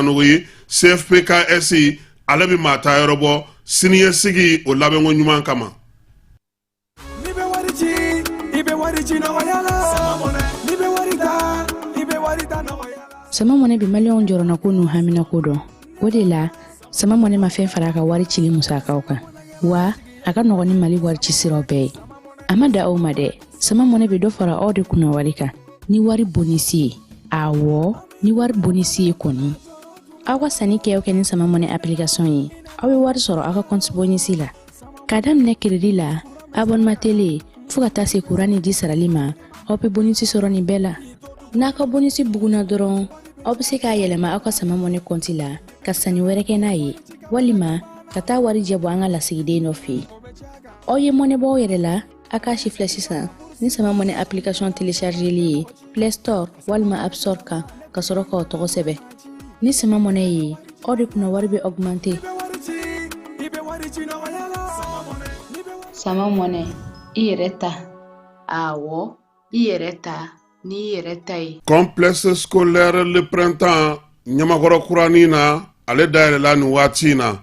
Sanoui, CFPKSI, Alabi Mata Yorobo, Siniye Sigi, o Labengo Nyuman Kama. Sama mone bi malion joro na kunu hamina kodo. Wode la, sama mone ma fen faraka wari chili musaka oka. Wa, aka nogoni mali wari chisiro bay. Amada o made, sama mone bi do fara ode kuna warika. Ni wari bonisi, awo, ni wari bonisi koni. Awa sani ke oke ni sama mone application yi. Awe wari soro aka konti bonisi la. Kadam ne kredi la, abon matele, fuka tasi kurani di saralima, ope bonisi soro ni bela. Naka bonisi buguna doron, obse ka yelema aka sama mone konti la, kasani wereke na ye. Walima, kata wari jabo anga la sigide no fi. Oye mone bo yere la, aka shifle sisa, ni sama mone application télécharger li, Play Store, walima App Store ka soro ka otoko sebe. Ni sama mone yi, ode kuna wari be augmenter. Sama mone, ireta. Awo, ireta. Ni yeretai. Complexe scolaire le printemps, Nyamakoro Kuranina, ale daire la nuwatina.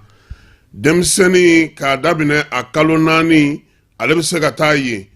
Demseni ka dabine a kalonani, ale bise ka taye.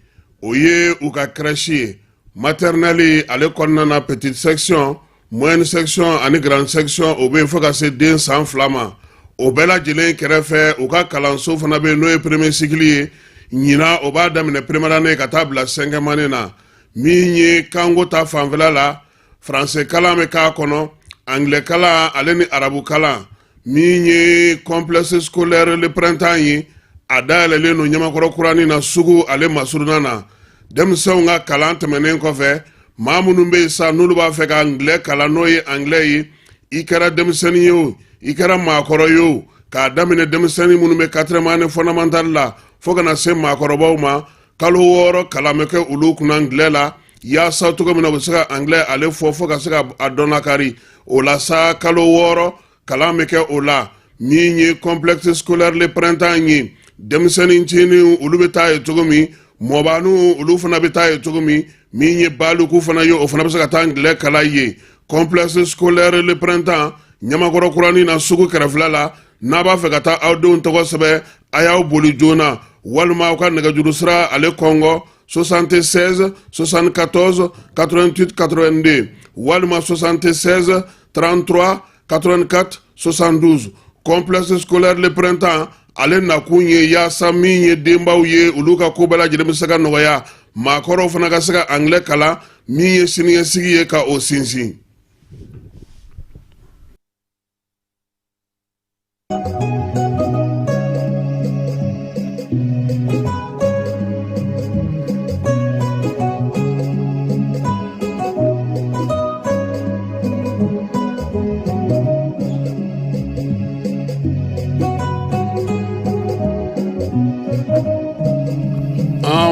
Oye ou ka crèche, maternelle, ale konnana petite section, moyenne section, ani grande section, obe foka se den sans flamma. Obela jelen kerefe, ou ka kalanso fanabe noye premier cycle, nyina oba damine première année ka tabla 5e année na. Minye kango ta fanvela la, français kala me ka kono, anglais kala, aleni arabu kala. Minye complexe scolaire le printemps yi, adale le no Nyamakoro Kurani na sugu ale masurunana. Demse nga kala temenen kofe, mamunumbe sa nuluba feka anglais kala noye anglais yi, ikera demseni yo, ikera makoro yo, ka damine demseni munume 4e année fondamentale la, foka na se makoro bauma, kalo woro kalameke ulu kuna anglais la ya sa tuko mina busika anglais ale fofo ka sika adona kari ola sa kalo woro kalameke ola minye complexe scolaire le printemps yi demseni nchini ulu betaye tugumi mobanu ulu fana betaye tugumi minye balu ku fana yo ofana busika ta anglais kala ye complexe scolaire le printemps Nyamakoro Kurani na sugu kereflala naba fekata awdun togo sebe ayaw boli jona walma ka negajuru sira ale Congo 76 74 88 82 walma 76 33 84 72 complexe scolaire le printemps ale nakunye ya saminye dembaw ye uluka kubala jidem saka noya makoro fana ka saka anglais kala miye siniye sigiye ka o sinsi.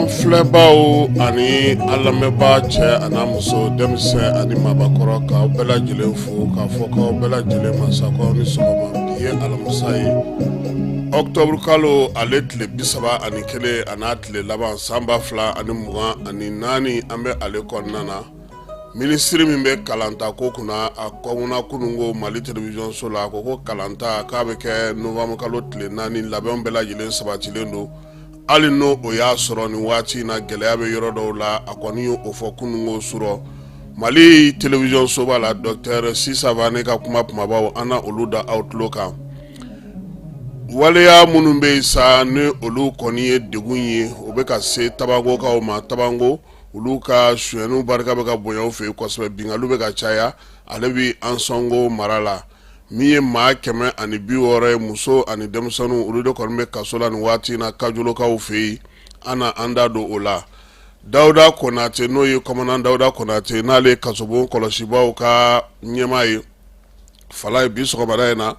Flebao ani alameba che anamuso demse ani mabakoro ka bela jile fu ka foko bela jile masako ni soma biye alamusaye Octobre kalo aletle bisaba ani kele anatle laban samba fla ani muga ani nani ambe ale konnana ministre mimbe kalanta ko kuna akona kunungo Mali television sola ko kalanta ka be ke novembre kalo tle nani laban bela jile sabatilendo ali no o ya soro ni wati na gele be yoro do la akoni o fo kunungo suro Mali television soba la docteur Sisa Vane ka kuma bawo ana oluda outlooka wale ya munumbe sa ne olu koni degunye obeka se tabango ka o ma tabango uluka shuenu barka be ka boya fe ko so bingalu be ka chaya alebi ansongo marala miye ma keme ani biwore muso ani demsanu uludo konme kasola ni wati na kajulo ka ofei ana anda do ola Dauda Konate no ye commandant Dauda Konate na le kasobo koloshiba ka nyemai fala biso badaina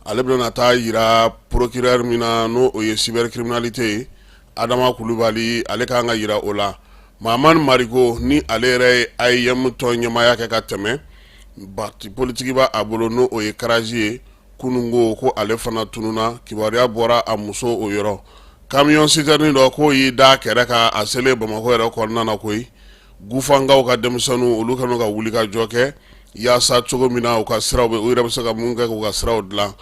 alebdo na ta yira procureur mina no oye cybercriminalité Adama Kulubali ale ka nga yira ola Maman Marigo ni alere ayem to nyemaya ka teme Parti politique ba abolo no oye karaji kunungo ko ale fana tununa kibaria bora amuso oyoro camion citerne do ko yi da kere ka asele Bamako ere ko nana koy gufanga ka demsanu olu kanu ka wuli ka joke yaasa cogo min na u ka siraw u yɛrɛ bɛ se ka mun kɛ k'u ka siraw dilan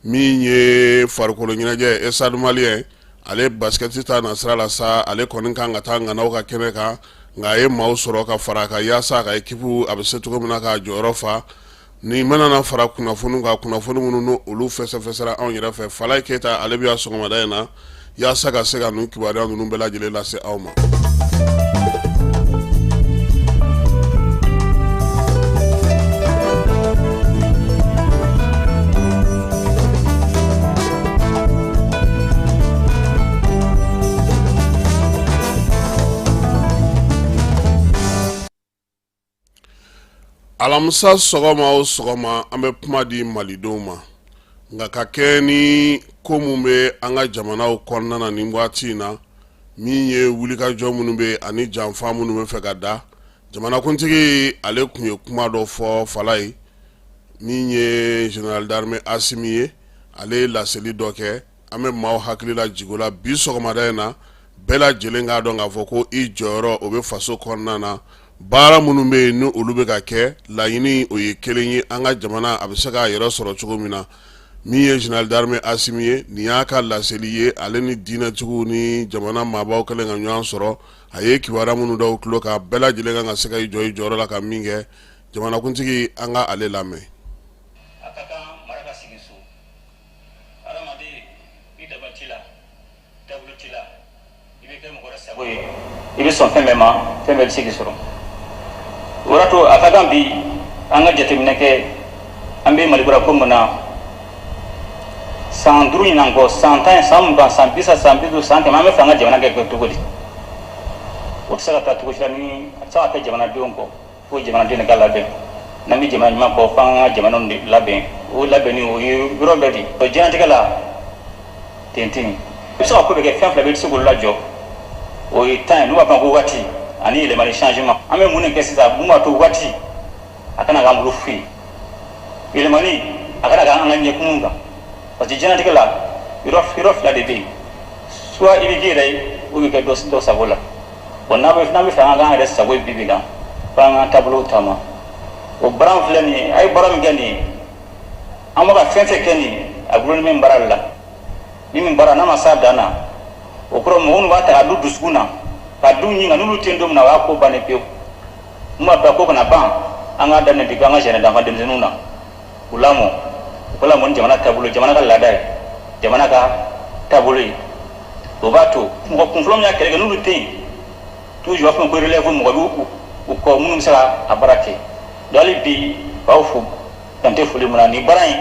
min ye farikolo ɲɛnajɛ Stade Malien ale basketi ta na sira la sa ale kɔni kan ka taa ŋanaw ka kɛnɛ kan nka a ye maaw sɔrɔ ka fara a kan yaasa a ka ekipu a bɛ se cogo min na k'a jɔyɔrɔ fa ni mana na fara kunnafoni ka kunnafoni minnu no olu fɛsɛfɛsɛra anw yɛrɛ fɛ Falaye Keita ale bɛ sɔgɔmada in na yaasa ka se ka ninnu kibaruya ninnu bɛɛ lajɛlen lase aw ma. Alamisa sɔgɔma o sɔgɔma an bɛ kuma di malidenw ma nka ka kɛ ni ko mun bɛ an ka jamanaw kɔnɔna na nin waati in na min ye wulikajɔ minnu bɛ ani janfa minnu bɛ fɛ ka da jamanakuntigi ale tun ye kuma dɔ fɔ Falaye min ye Général d'armée Assimi ye ale ye laseli dɔ kɛ an bɛ maaw hakili la jigo la bi sɔgɔmada in na bɛɛ lajɛlen k'a dɔn k'a fɔ ko i jɔyɔrɔ o bɛ faso kɔnɔna na baara minnu bɛ yen ni olu bɛ ka kɛ laɲini o ye kelen ye an ka jamana a bɛ se k'a yɛrɛ sɔrɔ cogo min na min ye Général d'armée Assimi ye nin y'a ka laseli ye ale ni diinɛtigiw ni jamana maabaw kɛlen ka ɲɔgɔn sɔrɔ a ye kibaruya minnu da u tulo kan bɛɛ lajɛlen kan ka se ka i jɔ i jɔyɔrɔ la ka min kɛ jamanakuntigi an ka ale lamɛn. A ka kan mara ka sigi so adamaden i daba t'i la dawulo t'i la i bɛ kɛ mɔgɔ wɛrɛ sago ye i bɛ sɔn fɛn bɛɛ ma fɛn bɛɛ bɛ se k'i sɔrɔ o y'a to a ka kan bi an ka jateminɛ kɛ an bɛ Mali kura ko mun na san 5 ɲinan kɔ san 10 san 20 san 30 san 50 san 100 an bɛ fɛ an ka jamana kɛ cogo di o tɛ se ka taa cogo si la ni a tɛ se ka kɛ jamanadenw kɔ fo jamanadenw de ka labɛn n'an bɛ jamana ɲuman kɔ fo an ka jamanaw de labɛn o labɛnni o ye yɔrɔ bɛɛ de o diɲɛlatigɛ la ten tɛ i bɛ se ka ko bɛ kɛ fɛn fila bɛ i tɛ se k'olu lajɔ o ye temps ye n'u b'a fɔ ko waati ani yɛlɛmali changement an bɛ mun de kɛ sisan mun b'a to waati a kana k'an bolo foyi yɛlɛmali a kana k'an ka ɲɛkumu kan parce que diɲɛlatigɛ la yɔrɔ fila de bɛ yen soit i bɛ k'i yɛrɛ ye ou bɛ kɛ dɔ sago la bon n'an bɛ fɛ an k'an yɛrɛ sago ye bi bi la fo an k'an taabolow taama o baara filɛ nin ye a ye baara min kɛ nin ye an bɛ ka fɛn fɛn kɛ nin ye a gulonnen bɛ nin baara de la ni nin baara n'a ma s'a dan na o kɔrɔ mɔgɔw minnu b'a ta ka du dusukun na ka du ɲininka n'olu tɛ don min na o y'a ko bannen pewu mun b'a fɛ ko kana ban an k'a daminɛ depuis an ka jɛnɛ d'enfants denmisɛnninw na u lamɔ u ka lamɔ ni jamana taabolo jamana ka laada ye jamana ka taabolo ye o b'a to mɔgɔ kunfɔlɔ min y'a kɛlɛ kɛ n'olu tɛ yen toujours a fɔ ko relève mɔgɔ bɛ u kɔ minnu bɛ se ka a baara kɛ donc hali bi b'aw fo dan tɛ foli mun na nin baara in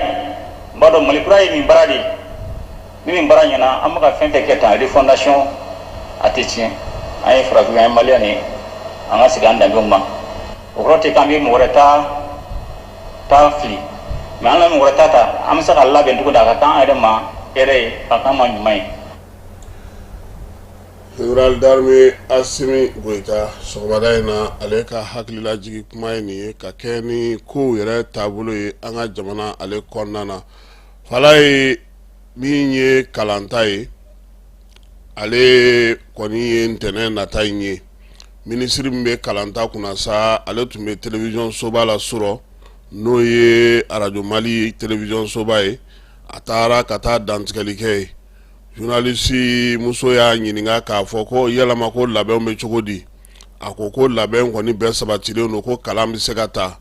n b'a dɔn Mali kura ye nin baara de ye ni nin baara ɲɛna an bɛ ka fɛn fɛn kɛ tan refondation a tɛ tiɲɛ an ye farafin an ye maliyɛn de an ka segin an danbew ma o kɔrɔ tɛ k'an bɛ mɔgɔ wɛrɛ ta fili mais an ka mɔgɔ wɛrɛ ta an bɛ se ka labɛn cogo di a ka kan an yɛrɛ ma hɛrɛ ye a kan ma ɲuman ye. Général d'armée Assimi Goïta sɔgɔmada in na ale ka hakililajigi kuma ye nin ye ka kɛ ni kow yɛrɛ taabolo ye an ka jamana ale kɔnɔna na Falaye min ye kalanta ye ale kɔni ye ntɛnɛn nata in ye minisiri min bɛ kalanta kunna sa ale tun bɛ télévision soba la sɔrɔ n'o ye Radio Mali télévision soba ye a taara ka taa dantigɛli kɛ ye journaliste muso y'a ɲininka k'a fɔ ko yalama ko labɛnw bɛ cogo di a ko labɛn kɔni bɛɛ sabatilen don ko kalan bɛ se ka taa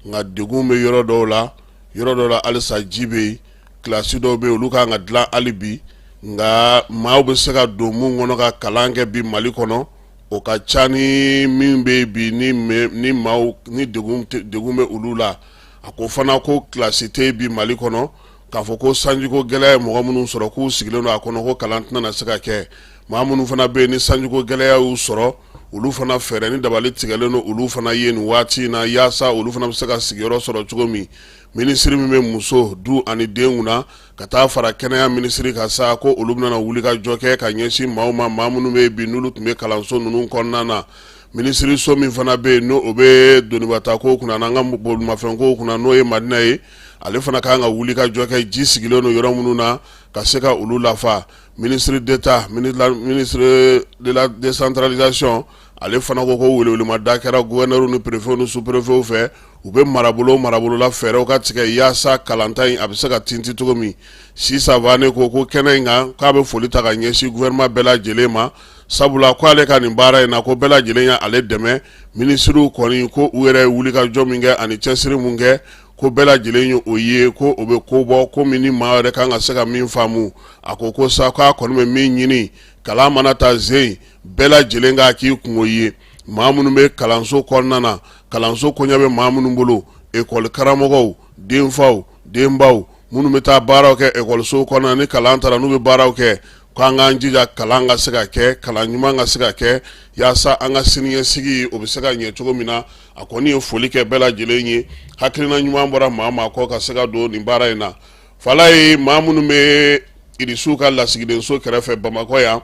nka degun bɛ yɔrɔ dɔw la halisa ji bɛ yen kilasi dɔw bɛ yen olu kan ka dilan hali bi nka maaw bɛ se ka don mun kɔnɔ ka kalan kɛ bi Mali kɔnɔ o ka ca ni min bɛ bi ni maaw ni degun bɛ olu la a ko fana ko kilasi tɛ bi Mali kɔnɔ k'a fɔ ko sanjiko gɛlɛya ye mɔgɔ minnu sɔrɔ k'u sigilen don a kɔnɔ ko kalan tɛna na se ka kɛ maa minnu fana bɛ yen ni sanjiko gɛlɛya y'u sɔrɔ olu fana fɛɛrɛ ni dabali tigɛlen don olu fana ye nin waati in na yaasa olu fana bɛ se ka sigiyɔrɔ sɔrɔ cogo min minisiri min bɛ muso du ani den kunna ka taa fara kɛnɛya minisiri kan sa ko olu bɛna wuli ka jɔ kɛ ka ɲɛsin maaw ma maa minnu bɛ bi n'olu tun bɛ kalanso ninnu kɔnɔna na minisiri so min fana bɛ yen n'o bɛ donibata ko kunna n'an ka bolimafɛn ko kunna n'o ye Madina ye ale fana kan ka wuli ka jɔ kɛ ji sigilen don yɔrɔ minnu na ka se ka olu lafa ministre d'État ministre de la décentralisation ale fana ko welewelemada kɛra gouverneur ni préfet ni sous-préfet fɛ u bɛ marabolo la fɛɛrɛw ka tigɛ yaasa kalanta in a bɛ se ka tinti cogo min Sisan Wane ko kɛnɛ in kan k'a bɛ foli ta ka ɲɛsin gouvernement bɛɛ lajɛlen ma sabula ko ale ka nin baara in na ko bɛɛ lajɛlen ya ale dɛmɛ ministres kɔni ko u yɛrɛ wuli ka jɔ min kɛ ani cɛsiri mun kɛ ko bɛɛ lajɛlen ye o ye ko o bɛ ko bɔ ko min ni maa yɛrɛ kan ka se ka min faamu a ko sa k'a kɔni bɛ min ɲini kalan mana ta zen bɛɛ lajɛlen k'a k'i kungo ye maa minnu bɛ kalanso kɔnɔna na kalanso koɲɛ bɛ maa minnu bolo ekɔli karamɔgɔw denfaw denbaw minnu bɛ taa baaraw kɛ ekɔliso kɔnɔna ni kalan taara n'u bɛ baaraw kɛ k'an k'an jija kalan ka se ka kɛ kalan ɲuman ka se ka kɛ yaasa an ka siniɲɛsigi o bɛ se ka ɲɛ cogo min na a kɔni ye foli kɛ bɛɛ lajɛlen ye hakilina ɲuman bɔra maa kɔ ka se ka don nin baara in na fala ye maa minnu bɛ irisiw ka lasigidenso kɛrɛfɛ Bamakɔ yan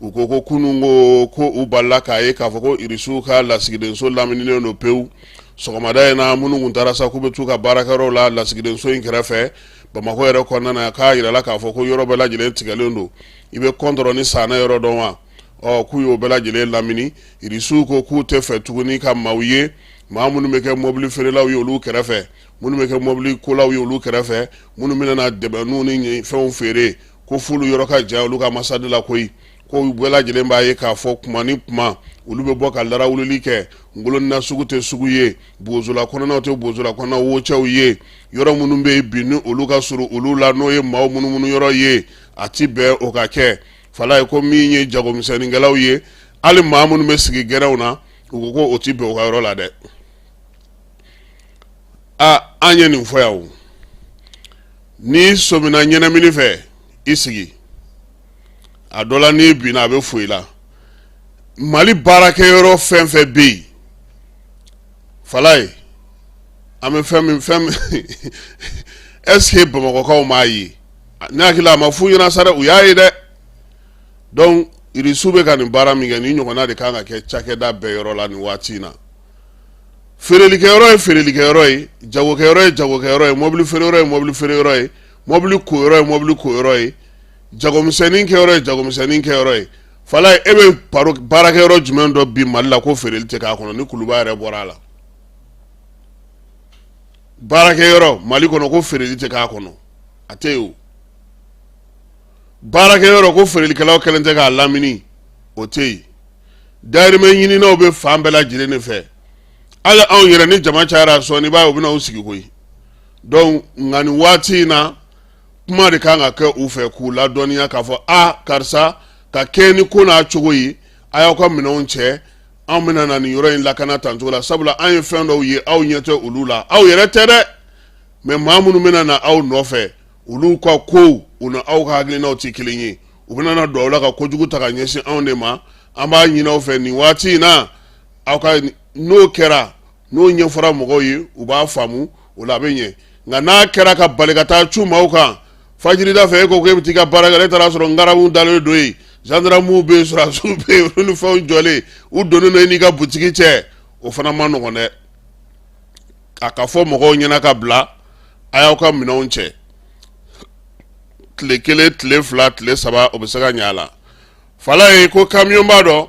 u ko kunungo ko u balila k'a ye k'a fɔ ko irisiw ka lasigidenso lamininen don pewu sɔgɔmada in na minnu kun taara sa k'u bɛ t'u ka baarakɛyɔrɔ la lasigidenso in kɛrɛfɛ Bamakɔ yɛrɛ kɔnɔna na k'a yirala k'a fɔ ko yɔrɔ bɛɛ lajɛlen tigɛlen don i bɛ kɔntɔrɔ ni sanna yɔrɔ dɔn wa k'u y'o bɛɛ lajɛlen lamini irisiw ko k'u tɛ fɛ tuguni ka maaw ye maa minnu bɛ kɛ mobili feerelaw ye olu kɛrɛfɛ minnu bɛ kɛ mobili kolaw ye olu kɛrɛfɛ minnu bɛna dɛmɛniw ni fɛnw feere ko f'olu yɔrɔ ka jan olu ka masadi la koyi ko bɛɛ lajɛlen b'a ye k'a fɔ kuma ni kuma olu bɛ bɔ ka larawulili kɛ ngolonna sugu tɛ sugu ye bozola kɔnɔnaw tɛ bozola kɔnɔna wocɛw ye yɔrɔ minnu bɛ yen bi ni olu ka surun olu la n'o ye maaw munumunu yɔrɔ ye a ti bɛn o ka kɛ fala ye ko min ye jagomisɛnninkɛlaw ye hali maa minnu bɛ sigi gɛrɛw na u ko ko o ti bɛn o ka yɔrɔ la dɛ an ye nin fɔ yan o ni sɔmina ɲɛnamini fɛ i sigi a dɔ la n'i binna a bɛ foyi la Mali baarakɛyɔrɔ fɛn fɛn bɛ yen fala ye an bɛ fɛn min est-ce que Bamakɔkaw m'a ye ne hakili a ma f'u ɲɛna sa dɛ u y'a ye dɛ donc irisiw bɛ ka nin baara min kɛ ni ɲɔgɔnna de kan ka kɛ cakɛda bɛɛ yɔrɔ la nin waati in na feerelikɛyɔrɔ ye feerelikɛyɔrɔ ye jagokɛyɔrɔ ye jagokɛyɔrɔ ye mobili feereyɔrɔ ye mobili feereyɔrɔ ye mobili koyɔrɔ ye mobili koyɔrɔ ye jagomisɛnnin kɛyɔrɔ ye jagomisɛnnin kɛyɔrɔ ye fala e bɛ baarakɛyɔrɔ jumɛn dɔ bi Mali la ko feereli tɛ k'a kɔnɔ ni kuluba yɛrɛ bɔra a la baarakɛyɔrɔ Mali kɔnɔ ko feereli tɛ k'a kɔnɔ a tɛ yen o baarakɛyɔrɔ ko feerelikɛlaw kɛlen tɛ k'a lamini o tɛ yen dayirimɛ ɲininaw bɛ fan bɛɛ lajɛlen de fɛ hali anw yɛrɛ ni jama cayara sɔɔni i b'a ye u bɛna u sigi koyi donc nka nin waati in na kuma de kan ka kɛ u fɛ k'u ladɔnniya k'a fɔ karisa ka kɛ ni ko n'a cogo ye a y'aw ka minɛnw cɛ anw bɛna na nin yɔrɔ in lakana tan cogo la sabula an ye fɛn dɔw ye aw ɲɛ tɛ olu la aw yɛrɛ tɛ dɛ mais maa minnu bɛna na aw nɔfɛ olu ka kow u na aw ka hakilinaw tɛ kelen ye u bɛna na don aw la ka kojugu ta ka ɲɛsin anw de ma an b'a ɲini aw fɛ nin waati in na aw ka n'o kɛra n'o ɲɛfɔra mɔgɔw ye u b'a faamu o la a bɛ ɲɛ nka n'a kɛra ka bali ka taa cu maaw kan fajirida fɛ e ko k'e bɛ t'i ka baara kɛ e taara sɔrɔ ngaramu dalen don yen gendarmew bɛ yen surasiw bɛ yen olu ni fɛnw jɔlen u donnen don e n'i ka butigi cɛ o fana ma nɔgɔn dɛ a ka fɔ mɔgɔw ɲɛna ka bila a y'aw ka minɛnw cɛ tile kelen tile fila tile saba o bɛ se ka ɲɛ a la fala ye ko kamiyon b'a dɔn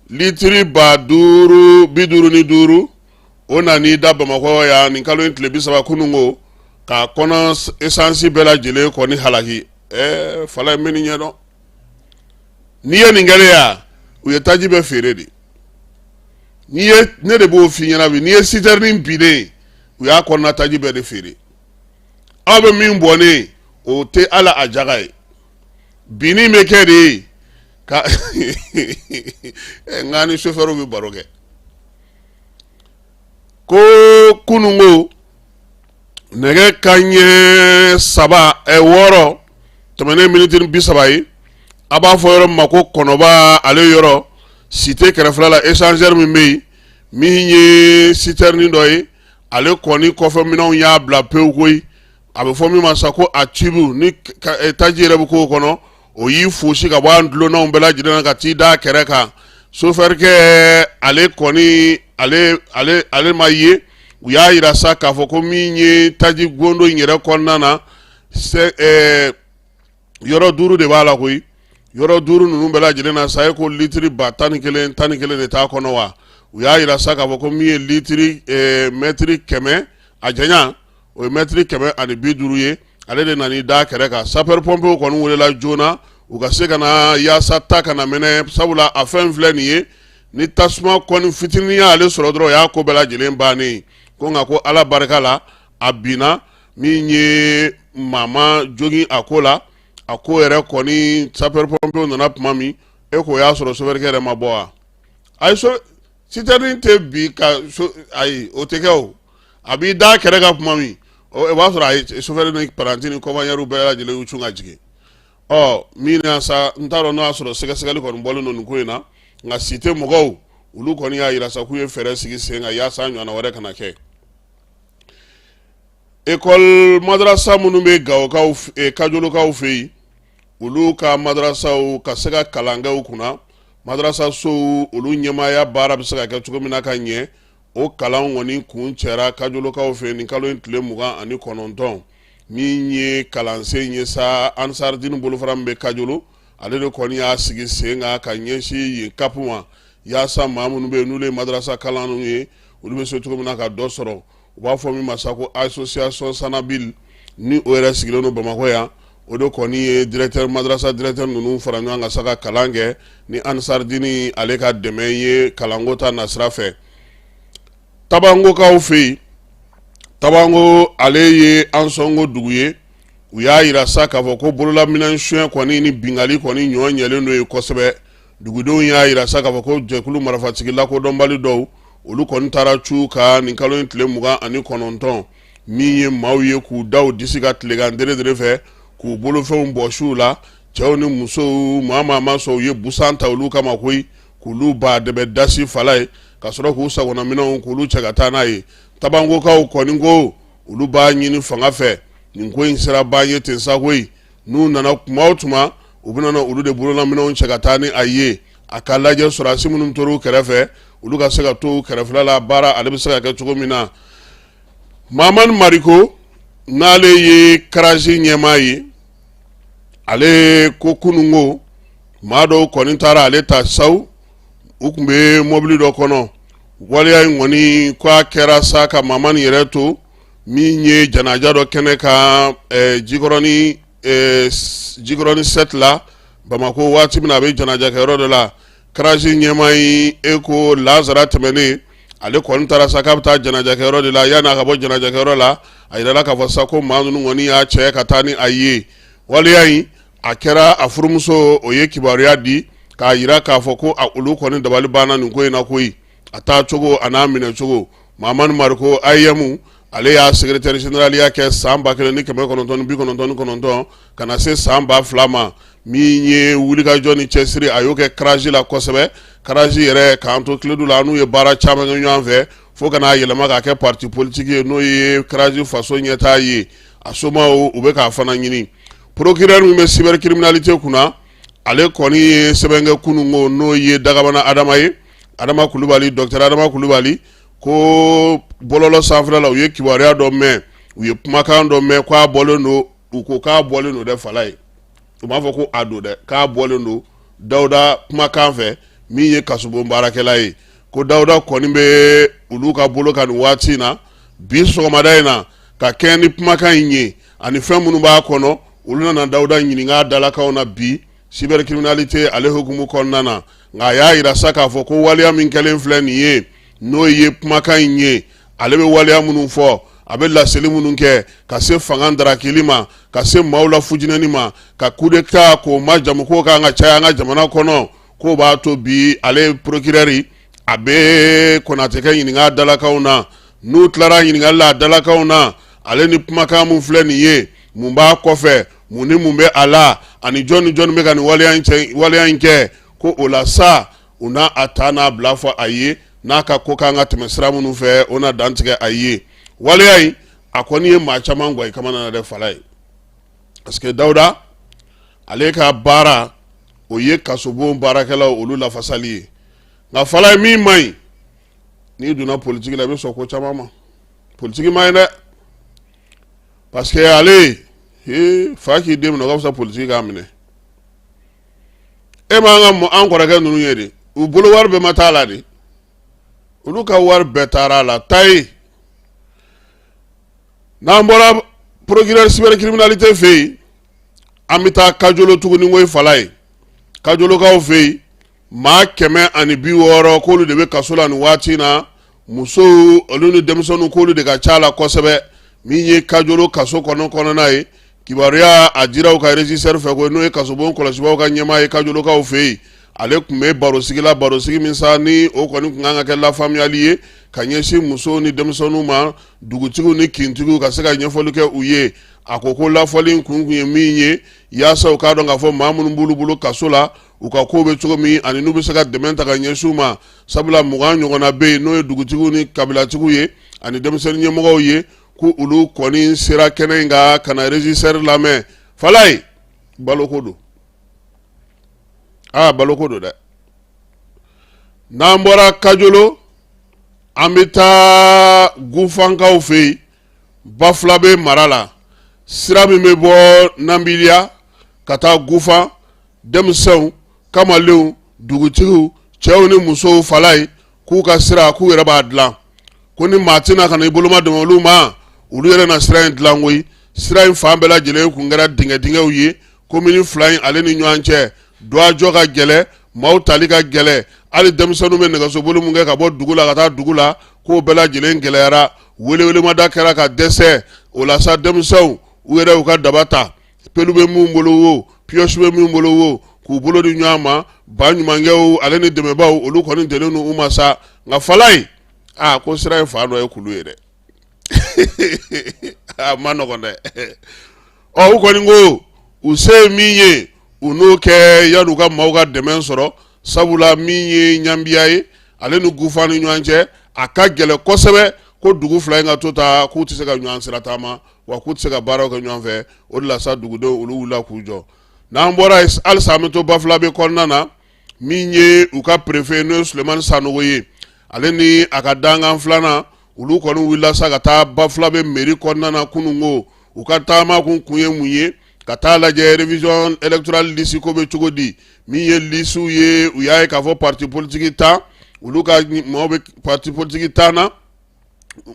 litiri 555 o nani da Bamakɔ yan nin kalo in tile 30 kunungo k'a kɔnɔ esansi bɛɛ lajɛlen kɔni halaki fala ye min ɲɛ dɔn n'i ye nin kɛlen ya u ye taji bɛɛ feere de n'i ye ne de b'o f'i ɲɛna bi n'i ye citerne binnen u y'a kɔnɔna taji bɛɛ de feere aw bɛ min bɔnnen o tɛ ala a jaga ye binni bɛ kɛ de ye ka nka ni chauffeur bɛ baro kɛ ko kunungo nɛgɛ kanɲɛ 6 tɛmɛnen minitiri 30 ye a b'a fɔ yɔrɔ min ma ko kɔnɔba ale yɔrɔ cité kɛrɛfɛla la échangeur min bɛ yen min ye citerne dɔ ye ale kɔni kɔfɛ minɛnw y'a bila pewu koyi a bɛ fɔ min ma sa ko a tubu ni taji yɛrɛ bɛ k'o kɔnɔ o y'i fosi ka bɔ an dulonnanw bɛɛ lajɛlen na ka t'i da kɛrɛ kan chauffeur kɛ ale kɔni ale ma ye u y'a yira sa k'a fɔ ko min ye taji gondo in yɛrɛ kɔnɔna na yɔrɔ 5 de b'a la koyi yɔrɔ 5 ninnu bɛɛ lajɛlen na sa ye ko litiri 11 de t'a kɔnɔ wa u y'a yira sa k'a fɔ ko min ye litiri mɛtiri 100 a janya o ye mɛtiri 150 ye ale de nana i da kɛrɛ kan sapeur pompier kɔni welela joona u ka se ka na yaasa ta kana mɛnɛ sabula a fɛn filɛ nin ye ni tasuma kɔni fitinin y'ale sɔrɔ dɔrɔn o y'a ko bɛɛ lajɛlen bannen ko nka ko ala barika la a binna min ye maa jogin a ko la a ko yɛrɛ kɔni sapeur pompier nana tuma min ko y'a sɔrɔ sofɛrikɛ yɛrɛ ma bɔ wa ayi citerne tɛ bi ka ayi o tɛ kɛ o a b'i da kɛrɛ kan tuma min o b'a sɔrɔ a ye sofɛri ni paranti ni kɔnpanyɛriw bɛɛ lajɛlen y'u cun ka jigin min na sa n t'a dɔn n'o y'a sɔrɔ sɛgɛsɛgɛli kɔni bɔlen don nin ko in na nka si tɛ mɔgɔw olu kɔni y'a yira sa k'u ye fɛɛrɛ sigi sen kan yaasa ɲɔgɔnna wɛrɛ kana kɛ ekɔli madarasa minnu bɛ Gawokaw Kajolokaw fɛ yen olu ka madarasaw ka se ka kalan kɛ u kunna madarasa sow olu ɲɛmaaya baara bɛ se ka kɛ cogo min na ka ɲɛ o kalan kɔni kun cɛra Kajolokaw fɛ nin kalo in tile 29 min ye kalansen ye sa Ansaridini bolofara min bɛ Kajolo ale de kɔni y'a sigi sen kan ka ɲɛsin yen kapu ma yaasa maa minnu bɛ yen n'olu ye madarasa kalanw ye olu bɛ se cogo min na ka dɔ sɔrɔ u b'a fɔ min ma sa ko association Sanabil ni o yɛrɛ sigilen don Bamakɔ yan o de kɔni ye directeur madrasa directeur ninnu fara ɲɔgɔn kan sa ka kalan kɛ ni Ansaridini ale ka dɛmɛ ye kalanko ta nasira fɛ Tabangokaw fɛ yen Tabango ale ye an sɔngo dugu ye u y'a yira sa k'a fɔ ko bololaminɛn suɲɛ kɔni ni bingali kɔni ɲɔgɔn ɲɛlen don ye kosɛbɛ dugudenw y'a yira sa k'a fɔ ko jɛkulu marifatigi lakodɔnbali dɔw olu kɔni taara cu ka nin kalo in tile 29 min ye maaw ye k'u daw disi ka tilegan dere fɛ k'u bolofɛnw bɔsiw la cɛw ni musow maa ma sɔn u ye busan ta olu kama koyi k'olu ba dɛbɛ dasi fala ye ka sɔrɔ k'u sagona minɛnw k'olu cɛ ka taa n'a ye Tabangokaw kɔni ko olu b'a ɲini fanga fɛ nin ko in sera b'a ye ten sa koyi n'u nana tuma o tuma u bɛ na olu de bololaminɛnw cɛ ka taa ni a ye a ka lajɛ sɔrɔdasi minnu tora u kɛrɛfɛ olu ka se ka to u kɛrɛfɛla la baara ale bɛ se ka kɛ cogo min na Mamani Mariko n'ale ye karazi ɲɛmaa ye ale ko kunungo maa dɔw kɔni taara ale ta saw u tun bɛ mobili dɔ kɔnɔ waleya in kɔni k'a kɛra sa ka Mamani yɛrɛ to min ye janaja dɔ kɛnɛ kan Jikɔrɔni 7 la Bamako waati min a bɛ janaja kɛyɔrɔ dɔ la karazi ɲɛmaa ye Eko Lazara tɛmɛnen ale kɔni taara sa k'a bɛ taa janaja kɛyɔrɔ de la yanni a ka bɔ janaja kɛyɔrɔ la a yirala k'a fɔ sa ko maa ninnu kɔni y'a cɛ ka taa ni a ye waleya in a kɛra a furumuso o ye kibaruya di k'a yira k'a fɔ ko olu kɔni dabali banna nin ko in na koyi a taa cogo a n'a minɛ cogo Mamani Mariko IEM ale y'a secrétaire général y'a kɛ san 1999 ka na se san 2000 ma min ye wulikajɔ ni cɛsiri a y'o kɛ karazi la kosɛbɛ karazi yɛrɛ k'an to tile la n'u ye baara caman kɛ ɲɔgɔn fɛ fo ka n'a yɛlɛma k'a kɛ parti politique ye n'o ye karazi faso ɲɛtaa ye a somaw u bɛ k'a fana ɲini procureur min bɛ cybercriminalité kunna ale kɔni ye sɛbɛn kɛ kunungo n'o ye Dagabana Adama ye Adama Kulubali docteur Adama Kulubali ko bɔlɔlɔ sanfɛla la u ye kibaruya dɔ mɛn u ye kumakan dɔ mɛn k'a bɔlen don u ko k'a bɔlen don dɛ fala ye u b'a fɔ ko a don dɛ k'a bɔlen don Dawuda kumakan fɛ min ye kasobon baarakɛla ye ko Dawuda kɔni bɛ olu ka bolo kan nin waati in na bi sɔgɔmada in na ka kɛɲɛ ni kumakan in ye ani fɛn minnu b'a kɔnɔ olu nana Dawuda ɲininka dalakaw na bi cybercriminalité ale hukumu kɔnɔna na nka a y'a yira sa k'a fɔ ko waleya min kɛlen filɛ nin ye n'o ye kumakan in ye ale bɛ waleya minnu fɔ a bɛ laseli minnu kɛ ka se fanga darakili ma ka se maaw la fujinɛni ma ka coup d'état k'o majamu k'o kan ka caya an ka jamana kɔnɔ k'o b'a to bi ale procureur a bɛ Konatekɛ ɲininka dalakaw na n'u tilara ɲininkali la dalakaw na ale ni kumakan mun filɛ nin ye mun b'a kɔfɛ mun ni mun bɛ a la ani jɔn ni jɔn bɛ ka nin waleya in kɛ ko o la sa u n'a a ta n'a bila fɔ a ye n'a ka ko k'an ka tɛmɛ sira minnu fɛ o na dantigɛ a ye waleya in a kɔni ye maa caman gwa i kama na dɛ fala ye parce que Dawuda ale ka baara o ye kasobon baarakɛlaw olu lafasali ye nka fala ye min man ɲi n'i donna politique la i bɛ sɔn ko caman ma politique man ɲi dɛ parce que ale fa k'i den minɛ o ka fisa politique k'a minɛ e m'an ka an kɔrɔkɛ ninnu ye de u bolo wari bɛɛ ma taa la de olu ka wari bɛɛ taara la taye n'an bɔra procureur cybercriminalité fɛ yen an bɛ taa Kajolo tuguni n'o ye Fala ye Kajolokaw fɛ yen maa 160 k'olu de bɛ kaso la nin waati na musow olu ni denmisɛnninw k'olu de ka ca la kosɛbɛ min ye Kajolo kaso kɔnɔna ye kibaruya a dira u ka régisseur fɛ ko n'o ye kasobon kɔlɔsibaw ka ɲɛmaa ye Kajolokaw fɛ yen ale tun bɛ barosigi min sa ni o kɔni tun kan ka kɛ lafaamuyali ye ka ɲɛsin musow ni denmisɛnninw ma dugutigiw ni kintigiw ka se ka ɲɛfɔli kɛ u ye a ko ko lafɔli kun ye min ye yaasa u k'a dɔn k'a fɔ maa minnu b'olu bolo kaso la u ka kow bɛ cogo min ani n'u bɛ se ka dɛmɛ ta ka ɲɛsin u ma sabula 20 ɲɔgɔnna bɛ yen n'o ye dugutigiw ni kabilatigiw ye ani denmisɛnnin ɲɛmɔgɔw ye ko olu kɔni sera kɛnɛ in kan ka na régisseur lamɛn Fala ye baloko don baloko don dɛ n'an bɔra Kajolo an bɛ taa Gufankaw fɛ yen Bafula bɛ mara la sira min bɛ bɔ Nanbiliya ka taa Gufan denmisɛnw kamalenw dugutigiw cɛw ni musow Fala ye k'u ka sira k'u yɛrɛ b'a dilan ko ni maa tɛna ka na i boloma dɛmɛ olu ma olu yɛrɛ na sira in dilan koyi sira in fan bɛɛ lajɛlen kun kɛra dingɛw ye commune 2 in ale ni ɲɔgɔn cɛ doajɔ ka gɛlɛ maaw tali ka gɛlɛ hali denmisɛnninw bɛ nɛgɛsoboli mun kɛ ka bɔ dugu la ka taa dugu la k'o bɛɛ lajɛlen gɛlɛyara welewelemada kɛra ka dɛsɛ o la sa denmisɛnw u yɛrɛ u ka daba ta pelu bɛ mun bolo wo piyɔsi bɛ mun bolo wo k'u bolo di ɲɔgɔn ma ba ɲumankɛw ale ni dɛmɛbaw olu kɔni delen n'u ma sa nka Fala ye ko sira in fa dɔ ye kulu ye dɛ ma nɔgɔn dɛ u kɔni ko u se ye min ye u n'o kɛ yan'u ka maaw ka dɛmɛ sɔrɔ sabula min ye ɲanbiya ye ale ni Gufan ni ɲɔgɔn cɛ a ka gɛlɛ kosɛbɛ ko dugu 2 in ka to ta k'u tɛ se ka ɲɔgɔn sira taama wa k'u tɛ se ka baaraw kɛ ɲɔgɔn fɛ o de la sa dugudenw olu wulila k'u jɔ n'an bɔra halisa an bɛ to Bafula bɛ kɔnɔna na min ye u ka préfet n'o ye Sulemani Sanogo ye ale ni a ka dankan filanan olu kɔni wulila sa ka taa Bafula bɛ mairie kɔnɔna na kunungo u ka taama kun ye mun ye ka taa lajɛ révision électorale liste ko bɛ cogo di min ye listew ye u y'a ye k'a fɔ parti politique tan olu ka mɔgɔw bɛ parti politique tan na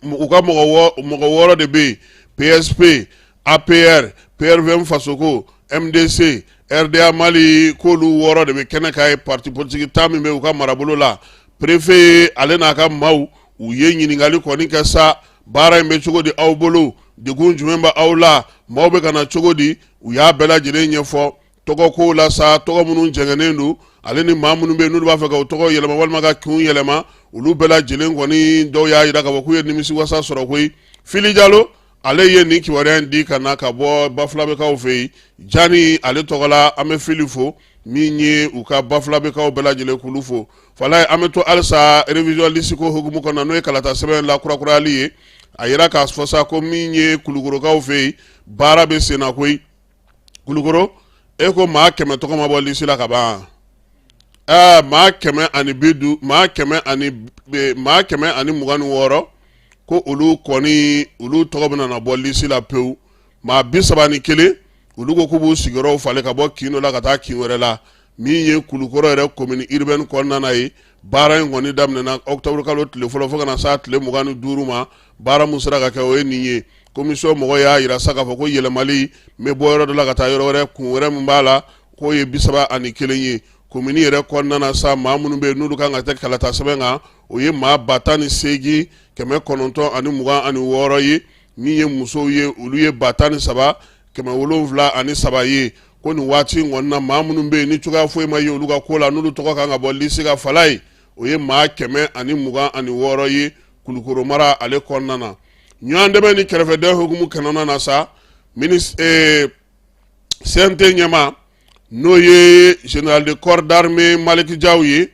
u ka mɔgɔ 6 de bɛ yen PSP APR PRVM Fasoko MDC RDA Mali k'olu 6 de bɛ kɛnɛ kan ye parti politique tan min bɛ u ka marabolo la préfet ale n'a ka maaw u ye ɲininkali kɔni kɛ sa baara in bɛ cogo di aw bolo degun jumɛn bɛ aw la maaw bɛ ka na cogo di u y'a bɛɛ lajɛlen ɲɛfɔ tɔgɔ ko la sa tɔgɔ minnu jɛngɛnen don ale ni maa minnu bɛ yen n'olu b'a fɛ ka o tɔgɔ yɛlɛma walima ka kun yɛlɛma olu bɛɛ lajɛlen kɔni dɔw y'a jira k'a fɔ k'u ye nimisiwasa sɔrɔ koyi Fili Jalo ale ye nin kibaruya in di ka na ka bɔ Bafulabekaw fɛ yen jani ale tɔgɔ la an bɛ Fili fo min ye u ka Bafulabekaw bɛɛ lajɛlen k'olu fo Fala ye an bɛ to halisa révision liste ko hukumu kɔnɔ n'o ye kalata sɛbɛn lakurakurayali ye a yira k'a fɔ sa ko min ye Kulukorokaw fɛ yen baara bɛ sen na koyi Kulukoro e ko maa 100 tɔgɔ ma bɔ liste la ka ban maa 150 maa 126 ko olu kɔni olu tɔgɔ bɛ na bɔ liste la pewu maa 31 olu ko k'u b'u sigiyɔrɔw falen ka bɔ kin dɔ la ka taa kin wɛrɛ la min ye Kulukoro yɛrɛ commune urbaine kɔnɔna ye baara in kɔni daminɛna octobre kalo tile fɔlɔ fo ka na sa tile 25 ma baara mun sera ka kɛ o ye nin ye commission mɔgɔ y'a yira sa k'a fɔ ko yɛlɛmali n bɛ bɔ yɔrɔ dɔ la ka taa yɔrɔ wɛrɛ kun wɛrɛ min b'a la k'o ye 31 ye commune yɛrɛ kɔnɔna na sa maa minnu bɛ yen n'olu kan ka kɛ kalata sɛbɛn kan o ye maa 18 926 ye min ye musow ye olu ye 13 773 ye ko nin waati in kɔnɔna maa minnu bɛ yen ni cogoya foyi ma ye olu ka ko la n'olu tɔgɔ kan ka bɔ liste ka Fala ye o ye maa 126 ye Kulukoro mara ale kɔnɔna na ɲɔgɔn dɛmɛ ni kɛrɛfɛdɛn hukumu kɔnɔna na sa CNT ɲɛma n'o ye général de corps d'armée Maliki Jaw ye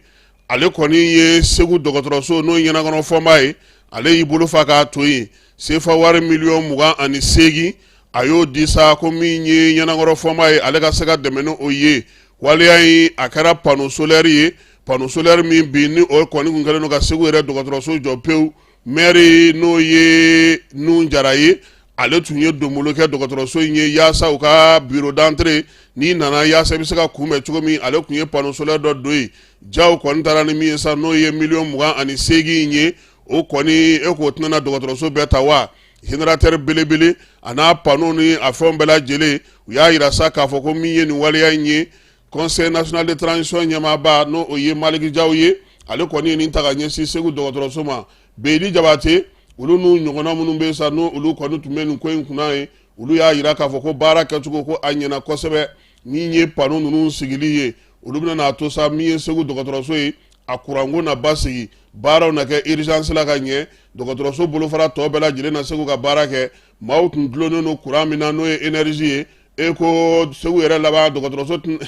ale kɔni ye Segu dɔgɔtɔrɔso n'o ye ɲɛnakɔnɔ fɔnba ye ale y'i bolo fa k'a to yen sefa wari 28 a y'o di sa ko min ye ɲɛnakɔnɔ fɔnba ye ale ka se ka dɛmɛ ni o ye waleya in a kɛra panneau solaire ye panneau solaire min bi ni o kɔni kun kɛlen don ka Segu yɛrɛ dɔgɔtɔrɔso jɔ pewu maire n'o ye Nun Jara ye ale tun ye donbolo kɛ dɔgɔtɔrɔso in ye yaasa u ka bureau d'entrée n'i nana yaasa i bɛ se ka kunbɛn cogo min ale tun ye panneau solaire dɔ don yen jaw kɔni taara ni min ye sa n'o ye $28,000 in ye o kɔni e k'o tɛna dɔgɔtɔrɔso bɛɛ ta wa générateur belebele a n'a panneau ni a fɛnw bɛɛ lajɛlen u y'a yira sa k'a fɔ ko min ye nin waleya in ye conseil national de transition ɲɛmaaba n'o o ye Maliki Jaw ye ale kɔni ye nin ta ka ɲɛsin Segu dɔgɔtɔrɔso ma Beyidi Jabate olu n'u ɲɔgɔnna minnu bɛ sa n'o olu kɔni tun bɛ nin ko in kunna ye olu y'a yira k'a fɔ ko baara kɛcogo ko a ɲɛna kosɛbɛ min ye panneau ninnu sigili ye olu bɛna n'a to sa min ye Segu dɔgɔtɔrɔso ye a kuranko na basigi baaraw na kɛ urgence la ka ɲɛ dɔgɔtɔrɔso bolofara tɔ bɛɛ lajɛlen na Segu ka baara kɛ maaw tun dulonnen don courant min na n'o ye énergie ye e ko Segu yɛrɛ laban dɔgɔtɔrɔso tun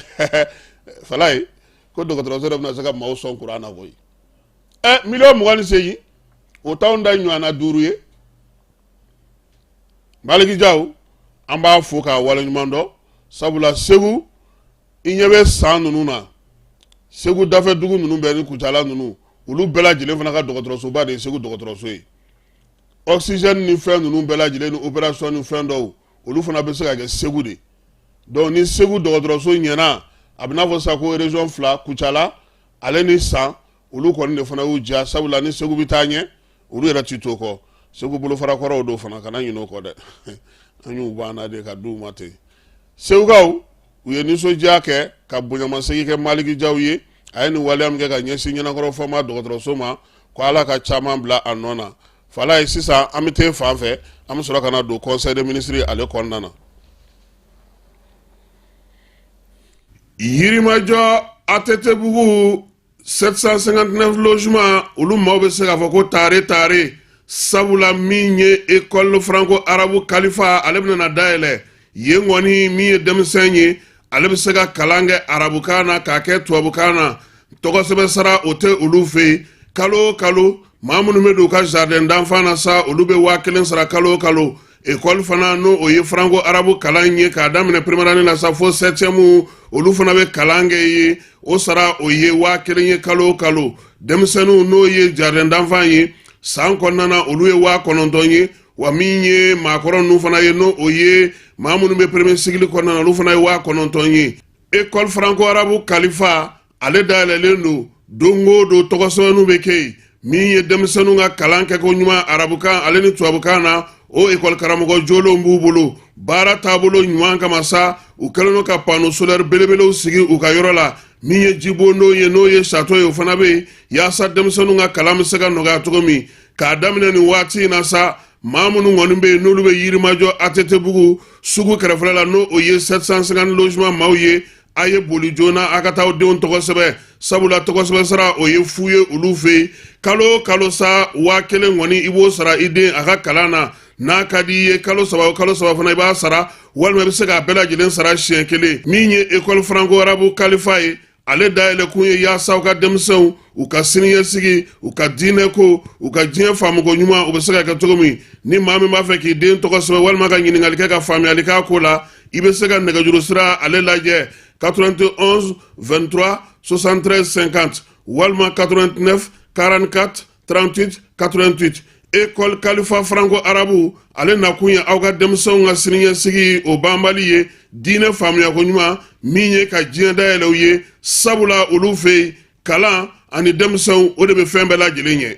fala ye ko dɔgɔtɔrɔso yɛrɛ bɛna se ka maaw sɔn courant na koyi $28,000 o t'anw da ɲɔgɔnna 5 ye Maliki Jaw an b'a fo k'a waleɲuman dɔn sabula Segu i ɲɛ bɛ san ninnu na Segu dafɛ dugu ninnu bɛɛ ni Kucala ninnu olu bɛɛ lajɛlen fana ka dɔgɔtɔrɔsoba de ye Segu dɔgɔtɔrɔso ye oxygène ni fɛn ninnu bɛɛ lajɛlen ni opération ni fɛn dɔw olu fana bɛ se ka kɛ Segu de donc ni Segu dɔgɔtɔrɔso ɲɛna a bɛ n'a fɔ sa ko région 2 Kucala ale ni San olu kɔni de fana y'u diya sabula ni Segu bɛ taa ɲɛ olu yɛrɛ ti to kɔ Segu bolofara kɔrɔw do fana kana ɲinɛ o kɔ dɛ an y'u banna de ka d'u ma ten Segukaw u ye nisɔndiya kɛ ka bonyamasegin kɛ Maliki Jaw ye a ye nin waleya min kɛ ka ɲɛsin Ɲɛnakɔrɔ Fama dɔgɔtɔrɔso ma ko Ala ka caman bila a nɔ na fala ye sisan an bɛ taa fan fɛ an bɛ sɔrɔ ka na don conseil des ministres ale kɔnɔna na Yirimajɔ ATT-Bugu 759 logements olu maaw bɛ se k'a fɔ ko tare sabula min ye école franco arabu kalifa ale bɛna dayɛlɛ yen kɔni min ye denmisɛn ye ale bɛ se ka kalan kɛ arabukan na k'a kɛ tubabukan na tɔgɔsɛbɛ sara o tɛ olu fɛ yen kalo o kalo maa minnu bɛ don u ka jardin d'enfant na sa olu bɛ 1000 sara kalo o kalo école fana n'o o ye franco arabu kalan ye k'a daminɛ première année la sa fo 7e olu fana bɛ kalan kɛ ye o sara o ye 1000 ye kalo o kalo denmisɛnninw n'o ye jardin d'enfant ye san kɔnɔna na olu ye 9,000 ye wa min ye maakɔrɔ ninnu fana ye n'o o ye maa minnu bɛ premier cycle kɔnɔna na olu fana ye 9,000 ye école franco arabu kalifa ale dayɛlɛlen don o don tɔgɔsɛbɛnninw bɛ kɛ yen min ye denmisɛnninw ka kalan kɛko ɲuman arabukan ale ni tubabukan na o école karamɔgɔ jolenw b'u bolo baara taabolo ɲuman kama sa u kɛlen don ka panneau solaire belebelew sigi u ka yɔrɔ la min ye jibondon ye n'o ye château ye o fana bɛ yen yaasa denmisɛnninw ka kalan bɛ se ka nɔgɔya cogo min k'a daminɛ nin waati in na sa maa minnu kɔni bɛ yen n'olu bɛ Yirimajɔ ATT-Bugu sugu kɛrɛfɛla la n'o o ye 750 logements maaw ye a ye boli joona a ka taa denw tɔgɔ sɛbɛ sabula tɔgɔsɛbɛ sara o ye fu ye olu fɛ yen kalo o kalo sa 1000 kɔni i b'o sara i den a ka kalan na n'a ka di i ye kalo saba fana i b'a sara walima i bɛ se k'a bɛɛ lajɛlen sara siɲɛ kelen min ye école franco arabu kalifa ye ale dayɛlɛ kun ye yaasa u ka denmisɛnw u ka siniɲɛsigi u ka diinɛ ko u ka diɲɛ faamuko ɲuman u bɛ se ka kɛ cogo min ni maa min b'a fɛ k'i den tɔgɔ sɛbɛn walima ka ɲininkali kɛ ka faamuyali k'a ko la i bɛ se ka nɛgɛjuru sira ale lajɛ 91 23 73 50 walima 89 44 38 88 école kalifa franco arabu ale nakun ye aw ka denmisɛnw ka siniɲɛsigi o banbali ye diinɛ faamuyako ɲuman min ye ka diɲɛ dayɛlɛ u ye sabula olu fɛ yen kalan ani denmisɛnw o de bɛ fɛn bɛɛ lajɛlen ɲɛ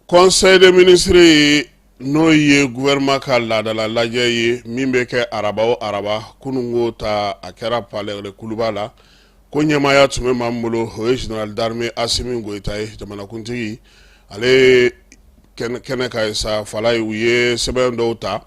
conseil des ministres n'o ye gouvernement ka laadala lajɛ ye min bɛ kɛ araba o araba kunungo ta a kɛra palais de kuluba la ko ɲɛmaaya tun bɛ maa min bolo o ye général d'armée Asimi Goyita ye jamanakuntigi ale kɛnɛ ka sa fala ye u ye sɛbɛn dɔw ta